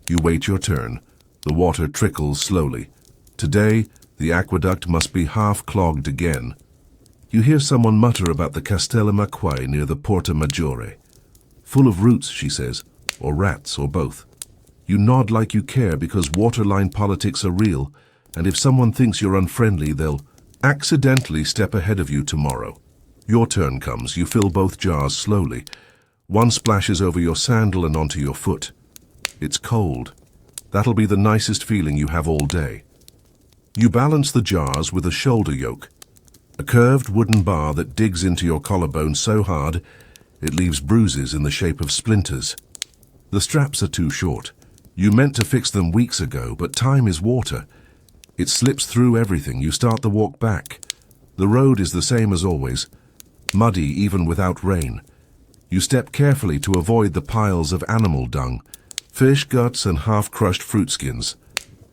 You wait your turn. The water trickles slowly. Today, the aqueduct must be half clogged again. You hear someone mutter about the Castello Macquae near the Porta Maggiore. Full of roots, she says, or rats, or both. You nod like you care because waterline politics are real, and if someone thinks you're unfriendly, they'll accidentally step ahead of you tomorrow. Your turn comes. You fill both jars slowly. One splashes over your sandal and onto your foot. It's cold. That'll be the nicest feeling you have all day. You balance the jars with a shoulder yoke, a curved wooden bar that digs into your collarbone so hard it leaves bruises in the shape of splinters. The straps are too short. You meant to fix them weeks ago, but time is water. It slips through everything. You start the walk back. The road is the same as always, muddy even without rain. You step carefully to avoid the piles of animal dung, fish guts and half-crushed fruit skins.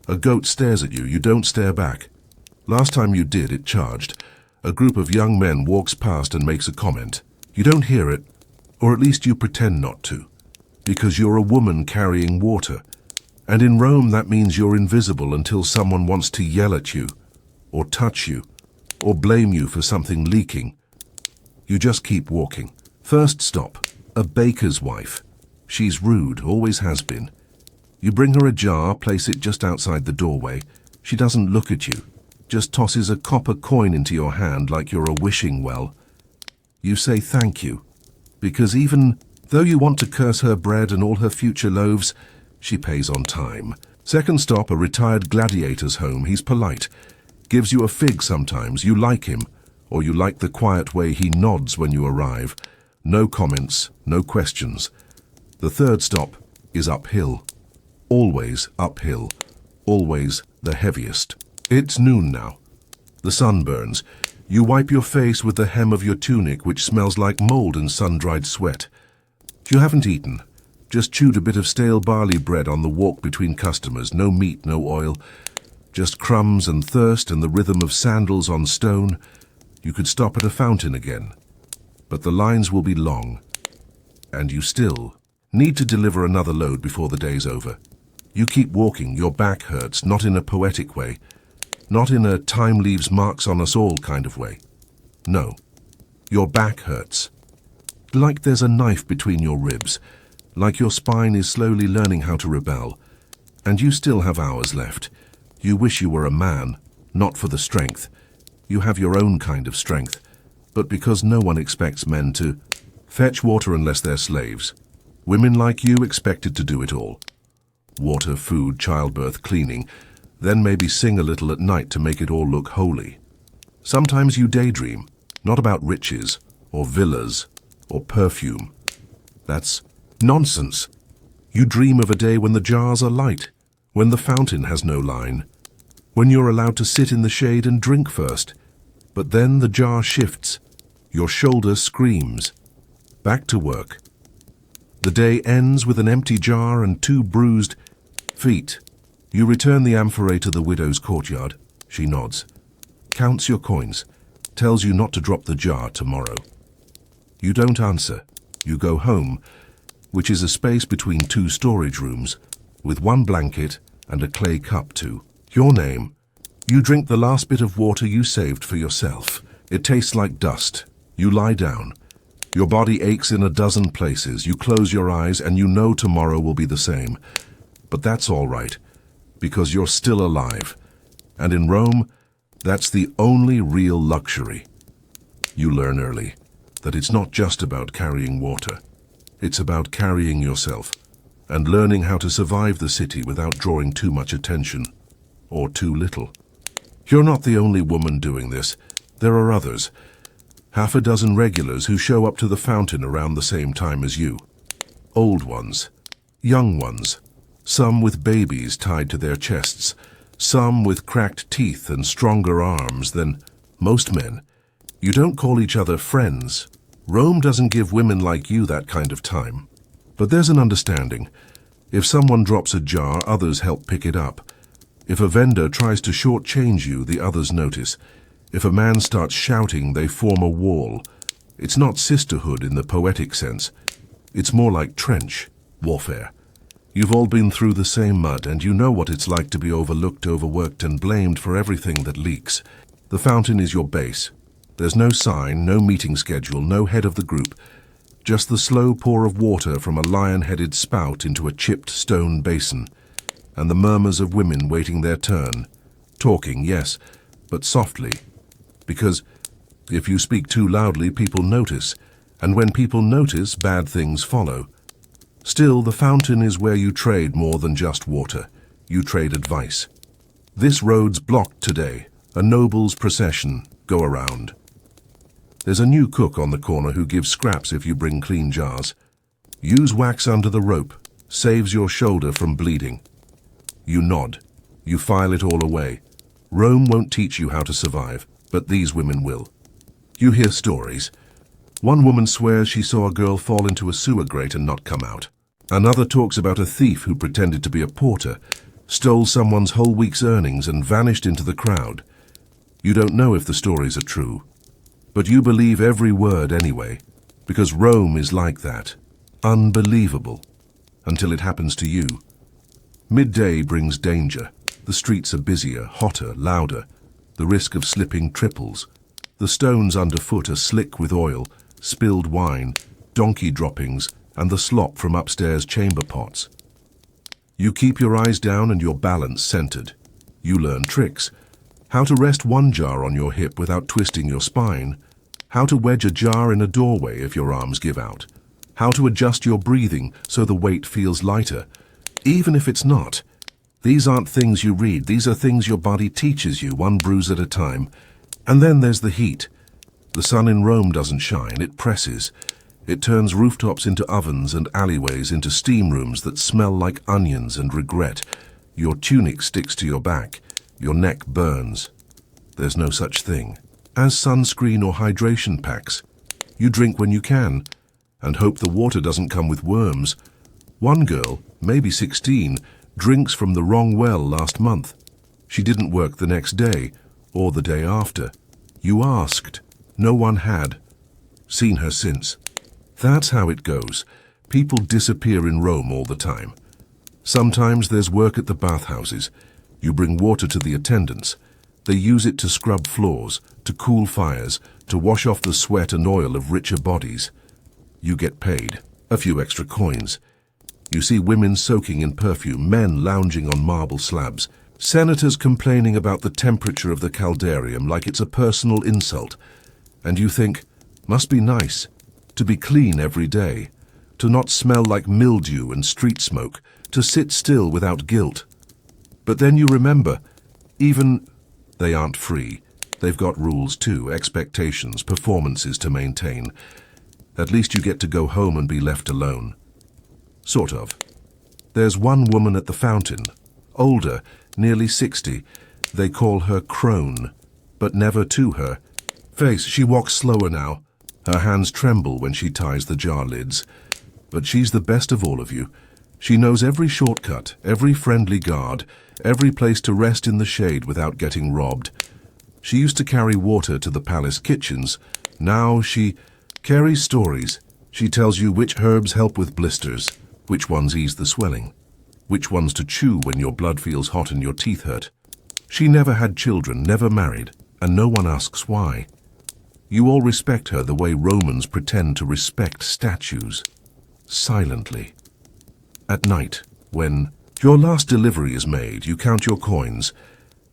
A goat stares at you. You don't stare back. Last time you did, it charged. A group of young men walks past and makes a comment. You don't hear it, or at least you pretend not to, because you're a woman carrying water. And in Rome that means you're invisible until someone wants to yell at you, or touch you, or blame you for something leaking. You just keep walking. First stop, a baker's wife. She's rude, always has been. You bring her a jar, place it just outside the doorway. She doesn't look at you, just tosses a copper coin into your hand like you're a wishing well. You say thank you, because even though you want to curse her bread and all her future loaves, she pays on time. Second stop, a retired gladiator's home. He's polite, gives you a fig sometimes. You like him, or you like the quiet way he nods when you arrive. No comments, no questions. The third stop is uphill. Always uphill. Always the heaviest. It's noon now. The sun burns. You wipe your face with the hem of your tunic, which smells like mold and sun-dried sweat. You haven't eaten. Just chewed a bit of stale barley bread on the walk between customers. No meat, no oil. Just crumbs and thirst and the rhythm of sandals on stone. You could stop at a fountain again. But the lines will be long. And you still need to deliver another load before the day's over. You keep walking. Your back hurts, not in a poetic way. Not in a time leaves marks on us all kind of way. No. Your back hurts. Like there's a knife between your ribs. Like your spine is slowly learning how to rebel. And you still have hours left. You wish you were a man, not for the strength. You have your own kind of strength, but because no one expects men to fetch water unless they're slaves, women like you expected to do it all. Water, food, childbirth, cleaning, then maybe sing a little at night to make it all look holy. Sometimes you daydream, not about riches, or villas, or perfume. That's nonsense. You dream of a day when the jars are light, when the fountain has no line, when you're allowed to sit in the shade and drink first. But then the jar shifts, your shoulder screams. Back to work. The day ends with an empty jar and 2 bruised feet. You return the amphorae to the widow's courtyard. She nods, counts your coins, tells you not to drop the jar tomorrow. You don't answer. You go home, which is a space between 2 storage rooms, with 1 blanket and a clay cup to your name. You drink the last bit of water you saved for yourself. It tastes like dust. You lie down. Your body aches in a dozen places. You close your eyes and you know tomorrow will be the same. But that's all right, because you're still alive. And in Rome, that's the only real luxury. You learn early that it's not just about carrying water. It's about carrying yourself and learning how to survive the city without drawing too much attention, or too little. You're not the only woman doing this. There are others. 6 regulars who show up to the fountain around the same time as you. Old ones, young ones, some with babies tied to their chests, some with cracked teeth and stronger arms than most men. You don't call each other friends. Rome doesn't give women like you that kind of time. But there's an understanding. If someone drops a jar, others help pick it up. If a vendor tries to shortchange you, the others notice. If a man starts shouting, they form a wall. It's not sisterhood in the poetic sense. It's more like trench warfare. You've all been through the same mud, and you know what it's like to be overlooked, overworked, and blamed for everything that leaks. The fountain is your base. There's no sign, no meeting schedule, no head of the group. Just the slow pour of water from a lion-headed spout into a chipped stone basin, and the murmurs of women waiting their turn. Talking, yes, but softly. Because if you speak too loudly, people notice, and when people notice, bad things follow. Still, the fountain is where you trade more than just water. You trade advice. This road's blocked today. A noble's procession. Go around. There's a new cook on the corner who gives scraps if you bring clean jars. Use wax under the rope. Saves your shoulder from bleeding. You nod. You file it all away. Rome won't teach you how to survive, but these women will. You hear stories. One woman swears she saw a girl fall into a sewer grate and not come out. Another talks about a thief who pretended to be a porter, stole someone's whole week's earnings and vanished into the crowd. You don't know if the stories are true, but you believe every word anyway, because Rome is like that. Unbelievable. Until it happens to you. Midday brings danger. The streets are busier, hotter, louder. The risk of slipping triples. The stones underfoot are slick with oil, spilled wine, donkey droppings, and the slop from upstairs chamber pots. You keep your eyes down and your balance centered. You learn tricks. How to rest one jar on your hip without twisting your spine. How to wedge a jar in a doorway if your arms give out. How to adjust your breathing so the weight feels lighter, even if it's not. These aren't things you read. These are things your body teaches you, 1 bruise at a time. And then there's the heat. The sun in Rome doesn't shine. It presses. It turns rooftops into ovens and alleyways into steam rooms that smell like onions and regret. Your tunic sticks to your back. Your neck burns. There's no such thing as sunscreen or hydration packs. You drink when you can, and hope the water doesn't come with worms. One girl, maybe 16, drinks from the wrong well last month. She didn't work the next day, or the day after. You asked. No one had. Seen her since. That's how it goes. People disappear in Rome all the time. Sometimes there's work at the bathhouses. You bring water to the attendants. They use it to scrub floors, to cool fires, to wash off the sweat and oil of richer bodies. You get paid. A few extra coins. You see women soaking in perfume, men lounging on marble slabs, Senators complaining about the temperature of the caldarium like it's a personal insult. And you think, must be nice to be clean every day, to not smell like mildew and street smoke, to sit still without guilt. But then you remember, even they aren't free. They've got rules too, expectations, performances to maintain. At least you get to go home and be left alone. Sort of. There's one woman at the fountain, older, nearly 60. They call her crone, but never to her. Face, she walks slower now. Her hands tremble when she ties the jar lids. But she's the best of all of you. She knows every shortcut, every friendly guard, every place to rest in the shade without getting robbed. She used to carry water to the palace kitchens. Now she carries stories. She tells you which herbs help with blisters, which ones ease the swelling, which ones to chew when your blood feels hot and your teeth hurt. She never had children, never married, and no one asks why. You all respect her the way Romans pretend to respect statues. Silently. At night, when your last delivery is made, you count your coins.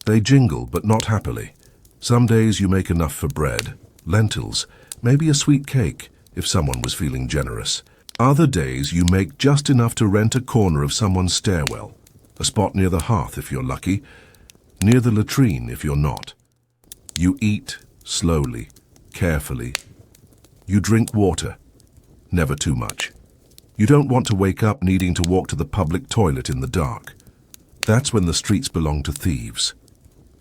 They jingle, but not happily. Some days you make enough for bread, lentils, maybe a sweet cake, if someone was feeling generous. Other days you make just enough to rent a corner of someone's stairwell, a spot near the hearth if you're lucky, near the latrine if you're not. You eat slowly, carefully. You drink water, never too much. You don't want to wake up needing to walk to the public toilet in the dark. That's when the streets belong to thieves.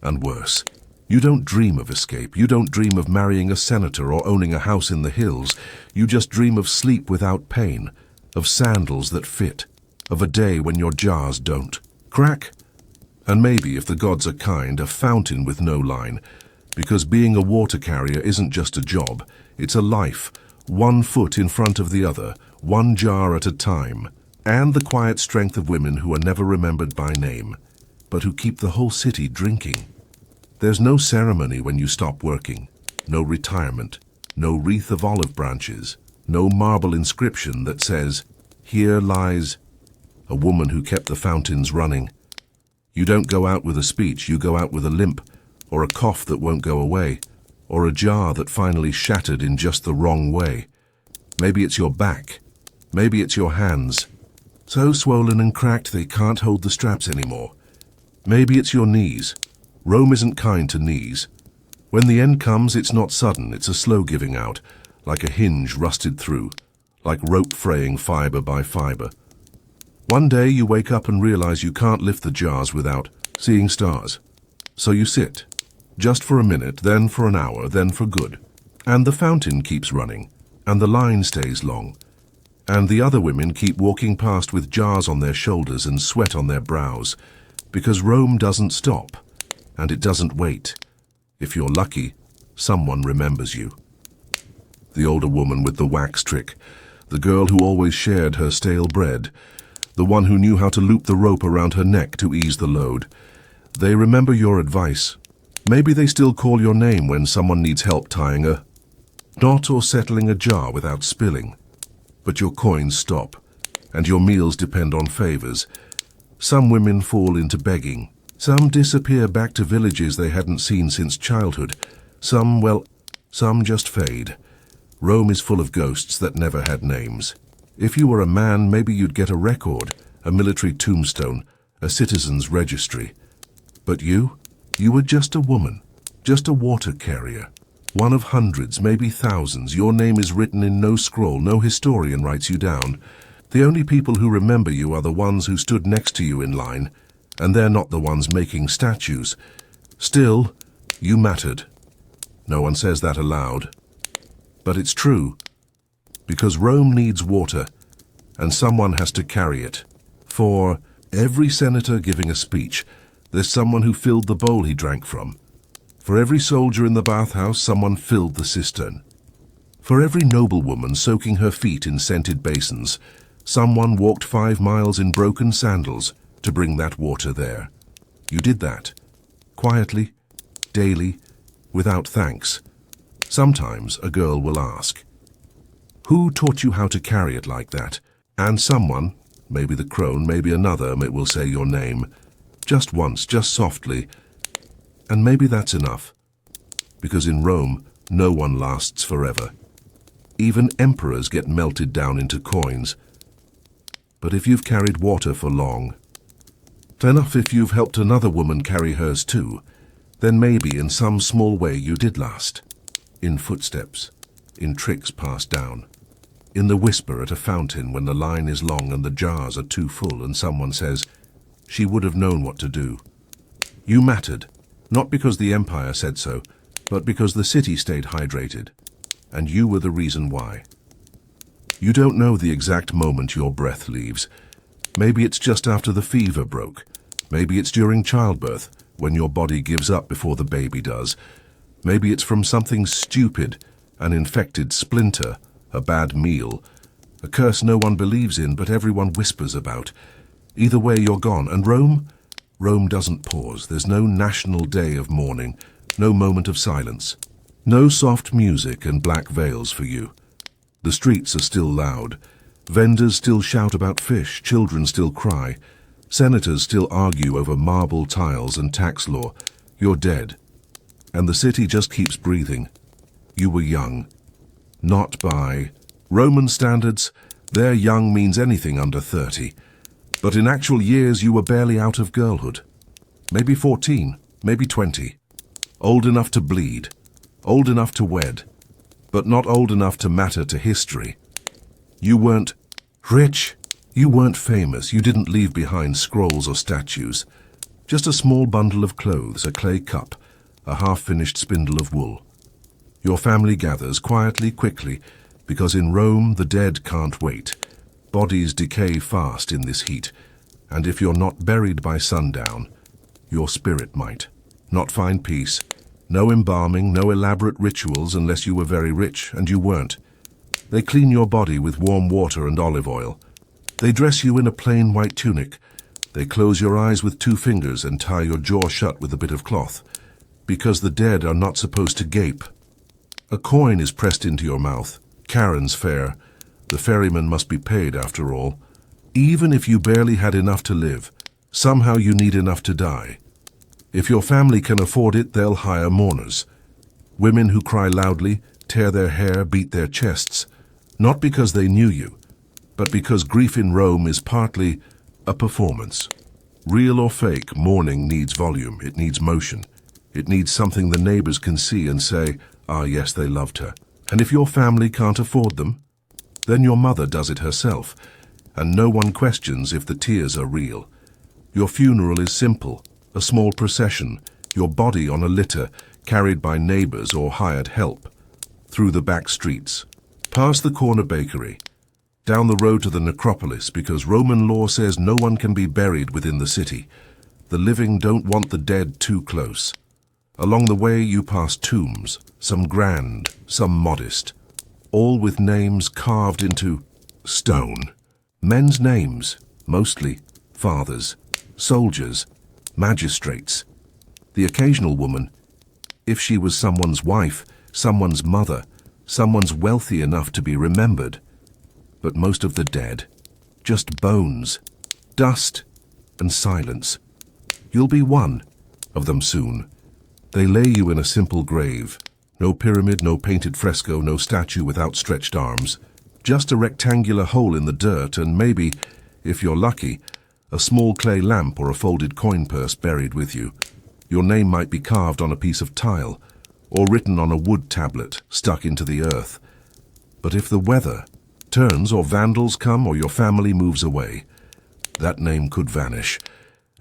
And worse, you don't dream of escape. You don't dream of marrying a senator or owning a house in the hills. You just dream of sleep without pain, of sandals that fit, of a day when your jars don't. Crack? And maybe, if the gods are kind, a fountain with no line. Because being a water carrier isn't just a job, it's a life, one foot in front of the other, one jar at a time, and the quiet strength of women who are never remembered by name, but who keep the whole city drinking. There's no ceremony when you stop working, no retirement, no wreath of olive branches, no marble inscription that says, "Here lies a woman who kept the fountains running." You don't go out with a speech, you go out with a limp, or a cough that won't go away, or a jar that finally shattered in just the wrong way. Maybe it's your back, maybe it's your hands, so swollen and cracked they can't hold the straps anymore. Maybe it's your knees. Rome isn't kind to knees. When the end comes, it's not sudden, it's a slow giving out, like a hinge rusted through, like rope fraying fiber by fiber. One day you wake up and realize you can't lift the jars without seeing stars. So you sit, just for a minute, then for an hour, then for good. And the fountain keeps running, and the line stays long. And the other women keep walking past with jars on their shoulders and sweat on their brows, because Rome doesn't stop, and it doesn't wait. If you're lucky, someone remembers you. The older woman with the wax trick, the girl who always shared her stale bread, the one who knew how to loop the rope around her neck to ease the load. They remember your advice. Maybe they still call your name when someone needs help tying a knot or settling a jar without spilling. But your coins stop, and your meals depend on favors. Some women fall into begging. Some disappear back to villages they hadn't seen since childhood. Some just fade. Rome is full of ghosts that never had names. If you were a man, maybe you'd get a record, a military tombstone, a citizen's registry. But you were just a woman, just a water carrier. One of hundreds, maybe thousands. Your name is written in no scroll, no historian writes you down. The only people who remember you are the ones who stood next to you in line, and they're not the ones making statues. Still, you mattered. No one says that aloud. But it's true, because Rome needs water, and someone has to carry it. For every senator giving a speech, there's someone who filled the bowl he drank from. For every soldier in the bathhouse, someone filled the cistern. For every noblewoman soaking her feet in scented basins, someone walked 5 miles in broken sandals to bring that water there. You did that, quietly, daily, without thanks. Sometimes a girl will ask, "Who taught you how to carry it like that?" And someone, maybe the crone, maybe another, it will say your name, Just once, just softly, and maybe that's enough. Because in Rome, no one lasts forever. Even emperors get melted down into coins. But if you've carried water for long, enough if you've helped another woman carry hers too, then maybe in some small way you did last. In footsteps, in tricks passed down, in the whisper at a fountain when the line is long and the jars are too full and someone says, "She would have known what to do." You mattered, not because the empire said so, but because the city stayed hydrated, and you were the reason why. You don't know the exact moment your breath leaves. Maybe it's just after the fever broke. Maybe it's during childbirth, when your body gives up before the baby does. Maybe it's from something stupid, an infected splinter, a bad meal, a curse no one believes in but everyone whispers about. Either way, you're gone. And Rome? Rome doesn't pause. There's no national day of mourning, no moment of silence, no soft music and black veils for you. The streets are still loud. Vendors still shout about fish, children still cry, senators still argue over marble tiles and tax law. You're dead. And the city just keeps breathing. You were young. Not by Roman standards, their young means anything under 30. But in actual years, you were barely out of girlhood. Maybe 14, maybe 20. Old enough to bleed, old enough to wed, but not old enough to matter to history. You weren't rich, you weren't famous, you didn't leave behind scrolls or statues. Just a small bundle of clothes, a clay cup, a half-finished spindle of wool. Your family gathers quietly, quickly, because in Rome the dead can't wait. Bodies decay fast in this heat, and if you're not buried by sundown, your spirit might. Not find peace. No embalming, no elaborate rituals unless you were very rich, and you weren't. They clean your body with warm water and olive oil. They dress you in a plain white tunic. They close your eyes with 2 fingers and tie your jaw shut with a bit of cloth, because the dead are not supposed to gape. A coin is pressed into your mouth. Charon's fare. The ferryman must be paid after all. Even if you barely had enough to live, somehow you need enough to die. If your family can afford it, they'll hire mourners. Women who cry loudly, tear their hair, beat their chests, not because they knew you, but because grief in Rome is partly a performance. Real or fake, mourning needs volume, it needs motion. It needs something the neighbors can see and say, "Ah, yes, they loved her." And if your family can't afford them, then your mother does it herself, and no one questions if the tears are real. Your funeral is simple, a small procession, your body on a litter, carried by neighbors or hired help, through the back streets, past the corner bakery, down the road to the necropolis, because Roman law says no one can be buried within the city. The living don't want the dead too close. Along the way you pass tombs, some grand, some modest, all with names carved into stone. Men's names, mostly fathers, soldiers, magistrates. The occasional woman, if she was someone's wife, someone's mother, someone's wealthy enough to be remembered. But most of the dead, just bones, dust, and silence. You'll be one of them soon. They lay you in a simple grave. No pyramid, no painted fresco, no statue with outstretched arms. Just a rectangular hole in the dirt and maybe, if you're lucky, a small clay lamp or a folded coin purse buried with you. Your name might be carved on a piece of tile or written on a wood tablet stuck into the earth. But if the weather turns or vandals come or your family moves away, that name could vanish,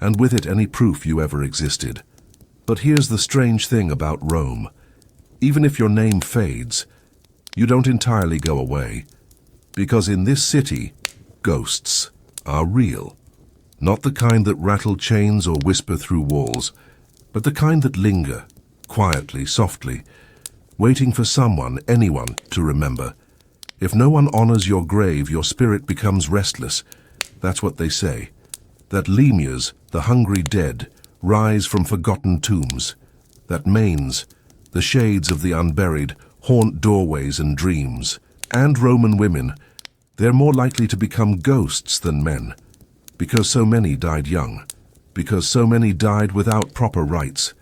and with it any proof you ever existed. But here's the strange thing about Rome. Even if your name fades, you don't entirely go away. Because in this city, ghosts are real. Not the kind that rattle chains or whisper through walls, but the kind that linger, quietly, softly, waiting for someone, anyone, to remember. If no one honors your grave, your spirit becomes restless. That's what they say. That lemurs, the hungry dead, rise from forgotten tombs. That manes, the shades of the unburied, haunt doorways and dreams. And Roman women, they're more likely to become ghosts than men, because so many died young, because so many died without proper rites,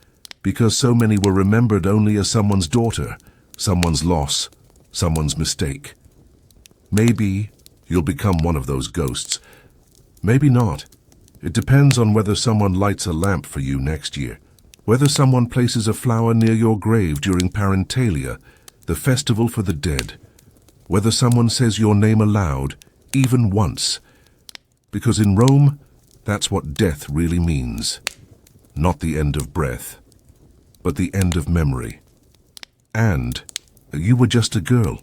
because so many were remembered only as someone's daughter, someone's loss, someone's mistake. Maybe you'll become one of those ghosts. Maybe not. It depends on whether someone lights a lamp for you next year, whether someone places a flower near your grave during Parentalia, the festival for the dead, whether someone says your name aloud, even once. Because in Rome, that's what death really means. Not the end of breath, but the end of memory. And you were just a girl.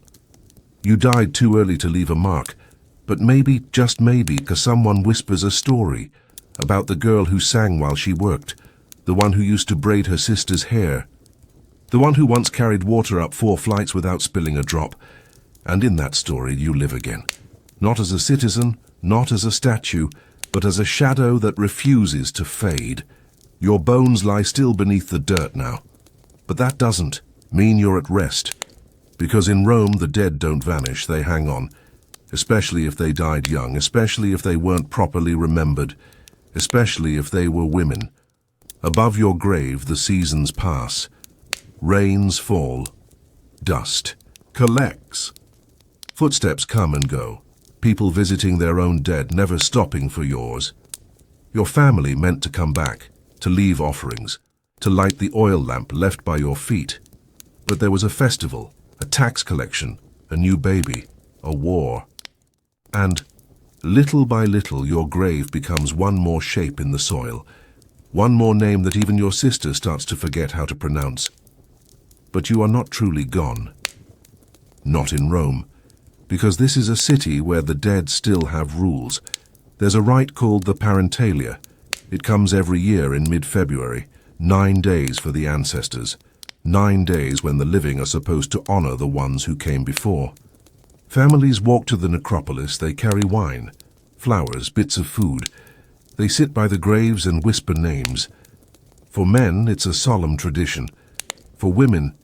You died too early to leave a mark, but maybe, just maybe, because someone whispers a story about the girl who sang while she worked, the one who used to braid her sister's hair, the one who once carried water up 4 flights without spilling a drop. And in that story you live again. Not as a citizen, not as a statue, but as a shadow that refuses to fade. Your bones lie still beneath the dirt now. But that doesn't mean you're at rest. Because in Rome the dead don't vanish, they hang on. Especially if they died young, especially if they weren't properly remembered, especially if they were women. Above your grave the seasons pass. Rains fall. Dust collects. Footsteps come and go. People visiting their own dead, never stopping for yours. Your family meant to come back, to leave offerings, to light the oil lamp left by your feet. But there was a festival, a tax collection, a new baby, a war. And little by little your grave becomes one more shape in the soil, one more name that even your sister starts to forget how to pronounce. But you are not truly gone. Not in Rome, because this is a city where the dead still have rules. There's a rite called the Parentalia. It comes every year in mid-February, 9 days for the ancestors, 9 days when the living are supposed to honor the ones who came before. Families walk to the necropolis, they carry wine, flowers, bits of food. They sit by the graves and whisper names. For men, it's a solemn tradition. For women,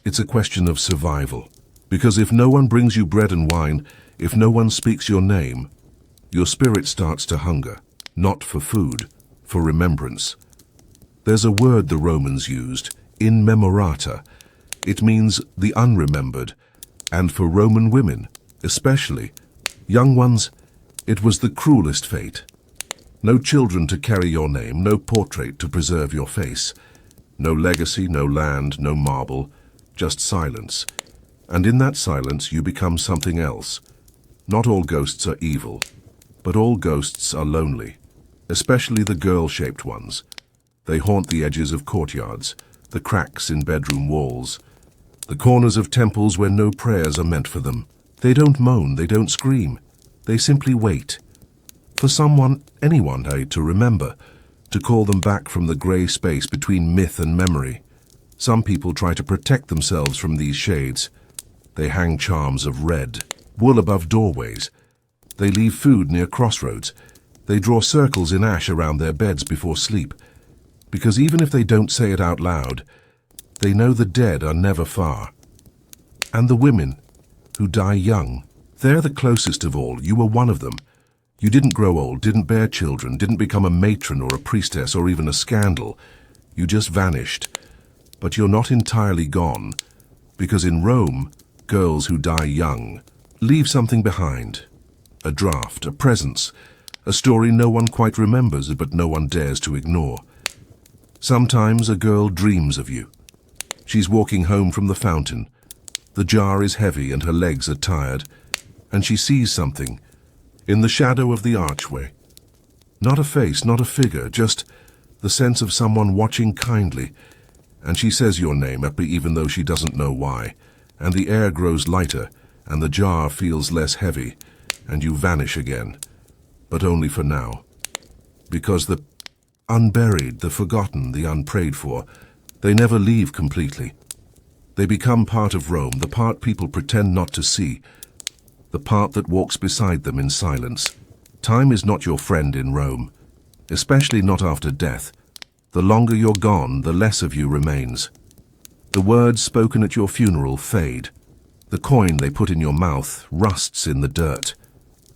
it's a question of survival. Because if no one brings you bread and wine, if no one speaks your name, your spirit starts to hunger, not for food, for remembrance. There's a word the Romans used, in memorata. It means the unremembered, and for Roman women, especially, young ones, it was the cruelest fate. No children to carry your name, no portrait to preserve your face, no legacy, no land, no marble, just silence. And in that silence you become something else. Not all ghosts are evil, but all ghosts are lonely, especially the girl-shaped ones. They haunt the edges of courtyards, the cracks in bedroom walls, the corners of temples where no prayers are meant for them. They don't moan, they don't scream. They simply wait. For someone, anyone, to remember, to call them back from the grey space between myth and memory. Some people try to protect themselves from these shades. They hang charms of red, wool above doorways. They leave food near crossroads. They draw circles in ash around their beds before sleep. Because even if they don't say it out loud, they know the dead are never far. And the women, who die young, they're the closest of all. You were one of them. You didn't grow old, didn't bear children, didn't become a matron or a priestess or even a scandal. You just vanished. But you're not entirely gone, because in Rome, girls who die young leave something behind. A draft, a presence, a story no one quite remembers but no one dares to ignore. Sometimes a girl dreams of you. She's walking home from the fountain. The jar is heavy and her legs are tired, and she sees something in the shadow of the archway. Not a face, not a figure, just the sense of someone watching kindly, and she says your name, even though she doesn't know why, and the air grows lighter, and the jar feels less heavy, and you vanish again, but only for now. Because the unburied, the forgotten, the unprayed for, they never leave completely. They become part of Rome, the part people pretend not to see, the part that walks beside them in silence. Time is not your friend in Rome, especially not after death. The longer you're gone, the less of you remains. The words spoken at your funeral fade. The coin they put in your mouth rusts in the dirt.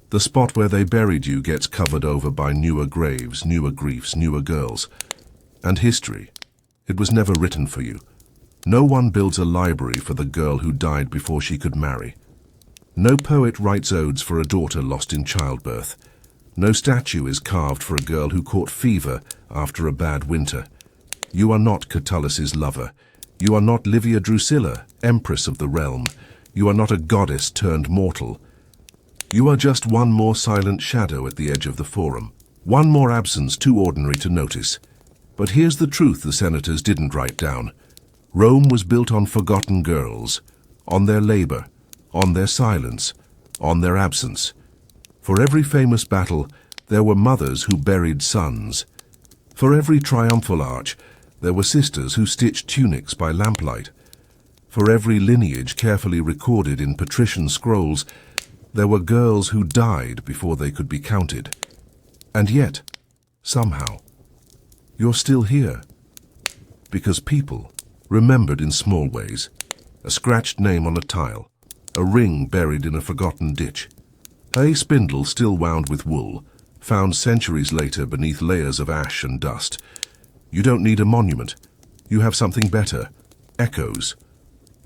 The spot where they buried you gets covered over by newer graves, newer griefs, newer girls. And history. It was never written for you. No one builds a library for the girl who died before she could marry. No poet writes odes for a daughter lost in childbirth. No statue is carved for a girl who caught fever after a bad winter. You are not Catulus's lover. You are not Livia Drusilla, empress of the realm. You are not a goddess turned mortal. You are just one more silent shadow at the edge of the forum. One more absence too ordinary to notice. But here's the truth the senators didn't write down. Rome was built on forgotten girls, on their labor, on their silence, on their absence. For every famous battle, there were mothers who buried sons. For every triumphal arch, there were sisters who stitched tunics by lamplight. For every lineage carefully recorded in patrician scrolls, there were girls who died before they could be counted. And yet, somehow, you're still here. Because people, remembered in small ways, a scratched name on a tile, a ring buried in a forgotten ditch, a spindle still wound with wool, found centuries later beneath layers of ash and dust. You don't need a monument. You have something better. Echoes.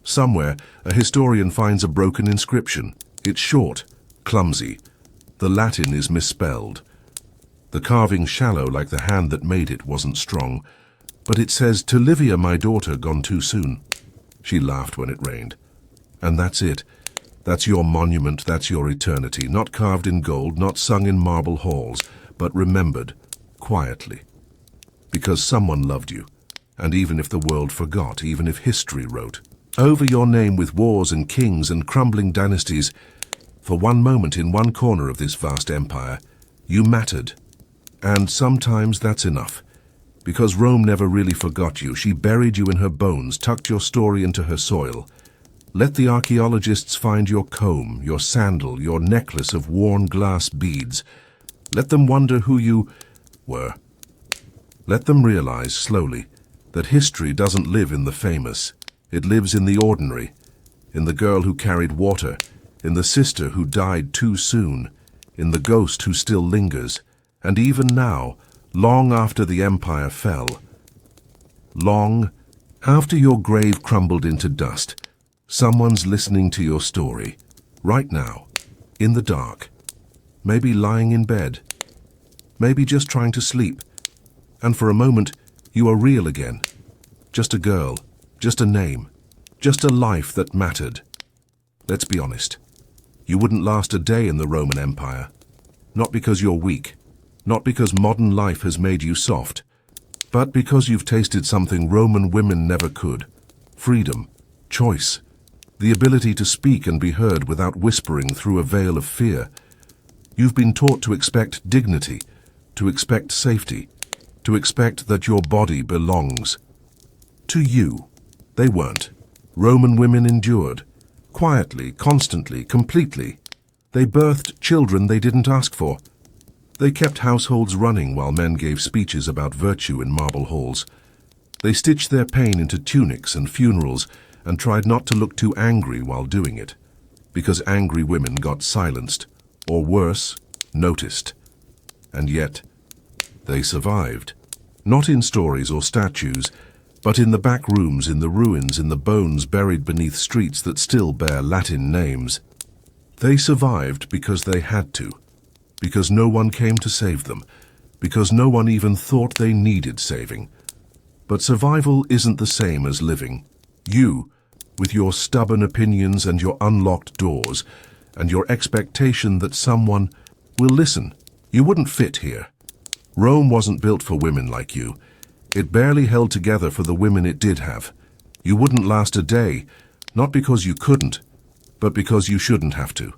Somewhere, a historian finds a broken inscription. It's short, clumsy. The Latin is misspelled. The carving shallow like the hand that made it wasn't strong. But it says, "To Livia, my daughter, gone too soon." She laughed when it rained. And that's it. That's your monument, that's your eternity. Not carved in gold, not sung in marble halls, but remembered, quietly. Because someone loved you. And even if the world forgot, even if history wrote over your name with wars and kings and crumbling dynasties, for one moment in one corner of this vast empire, you mattered. And sometimes that's enough. Because Rome never really forgot you. She buried you in her bones, tucked your story into her soil. Let the archaeologists find your comb, your sandal, your necklace of worn glass beads. Let them wonder who you were. Let them realize, slowly, that history doesn't live in the famous. It lives in the ordinary, in the girl who carried water, in the sister who died too soon, in the ghost who still lingers, and even now, long after the empire fell, long after your grave crumbled into dust, someone's listening to your story, right now, in the dark, maybe lying in bed, maybe just trying to sleep, and for a moment, you are real again. Just a girl, just a name, just a life that mattered. Let's be honest. You wouldn't last a day in the Roman Empire. Not because you're weak, not because modern life has made you soft, but because you've tasted something Roman women never could. Freedom, choice, the ability to speak and be heard without whispering through a veil of fear. You've been taught to expect dignity, to expect safety, to expect that your body belongs to you. They weren't. Roman women endured, quietly, constantly, completely. They birthed children they didn't ask for. They kept households running while men gave speeches about virtue in marble halls. They stitched their pain into tunics and funerals and tried not to look too angry while doing it, because angry women got silenced, or worse, noticed. And yet, they survived. Not in stories or statues, but in the back rooms, in the ruins, in the bones buried beneath streets that still bear Latin names. They survived because they had to, because no one came to save them, because no one even thought they needed saving. But survival isn't the same as living. You, with your stubborn opinions and your unlocked doors, and your expectation that someone will listen, you wouldn't fit here. Rome wasn't built for women like you. It barely held together for the women it did have. You wouldn't last a day, not because you couldn't, but because you shouldn't have to.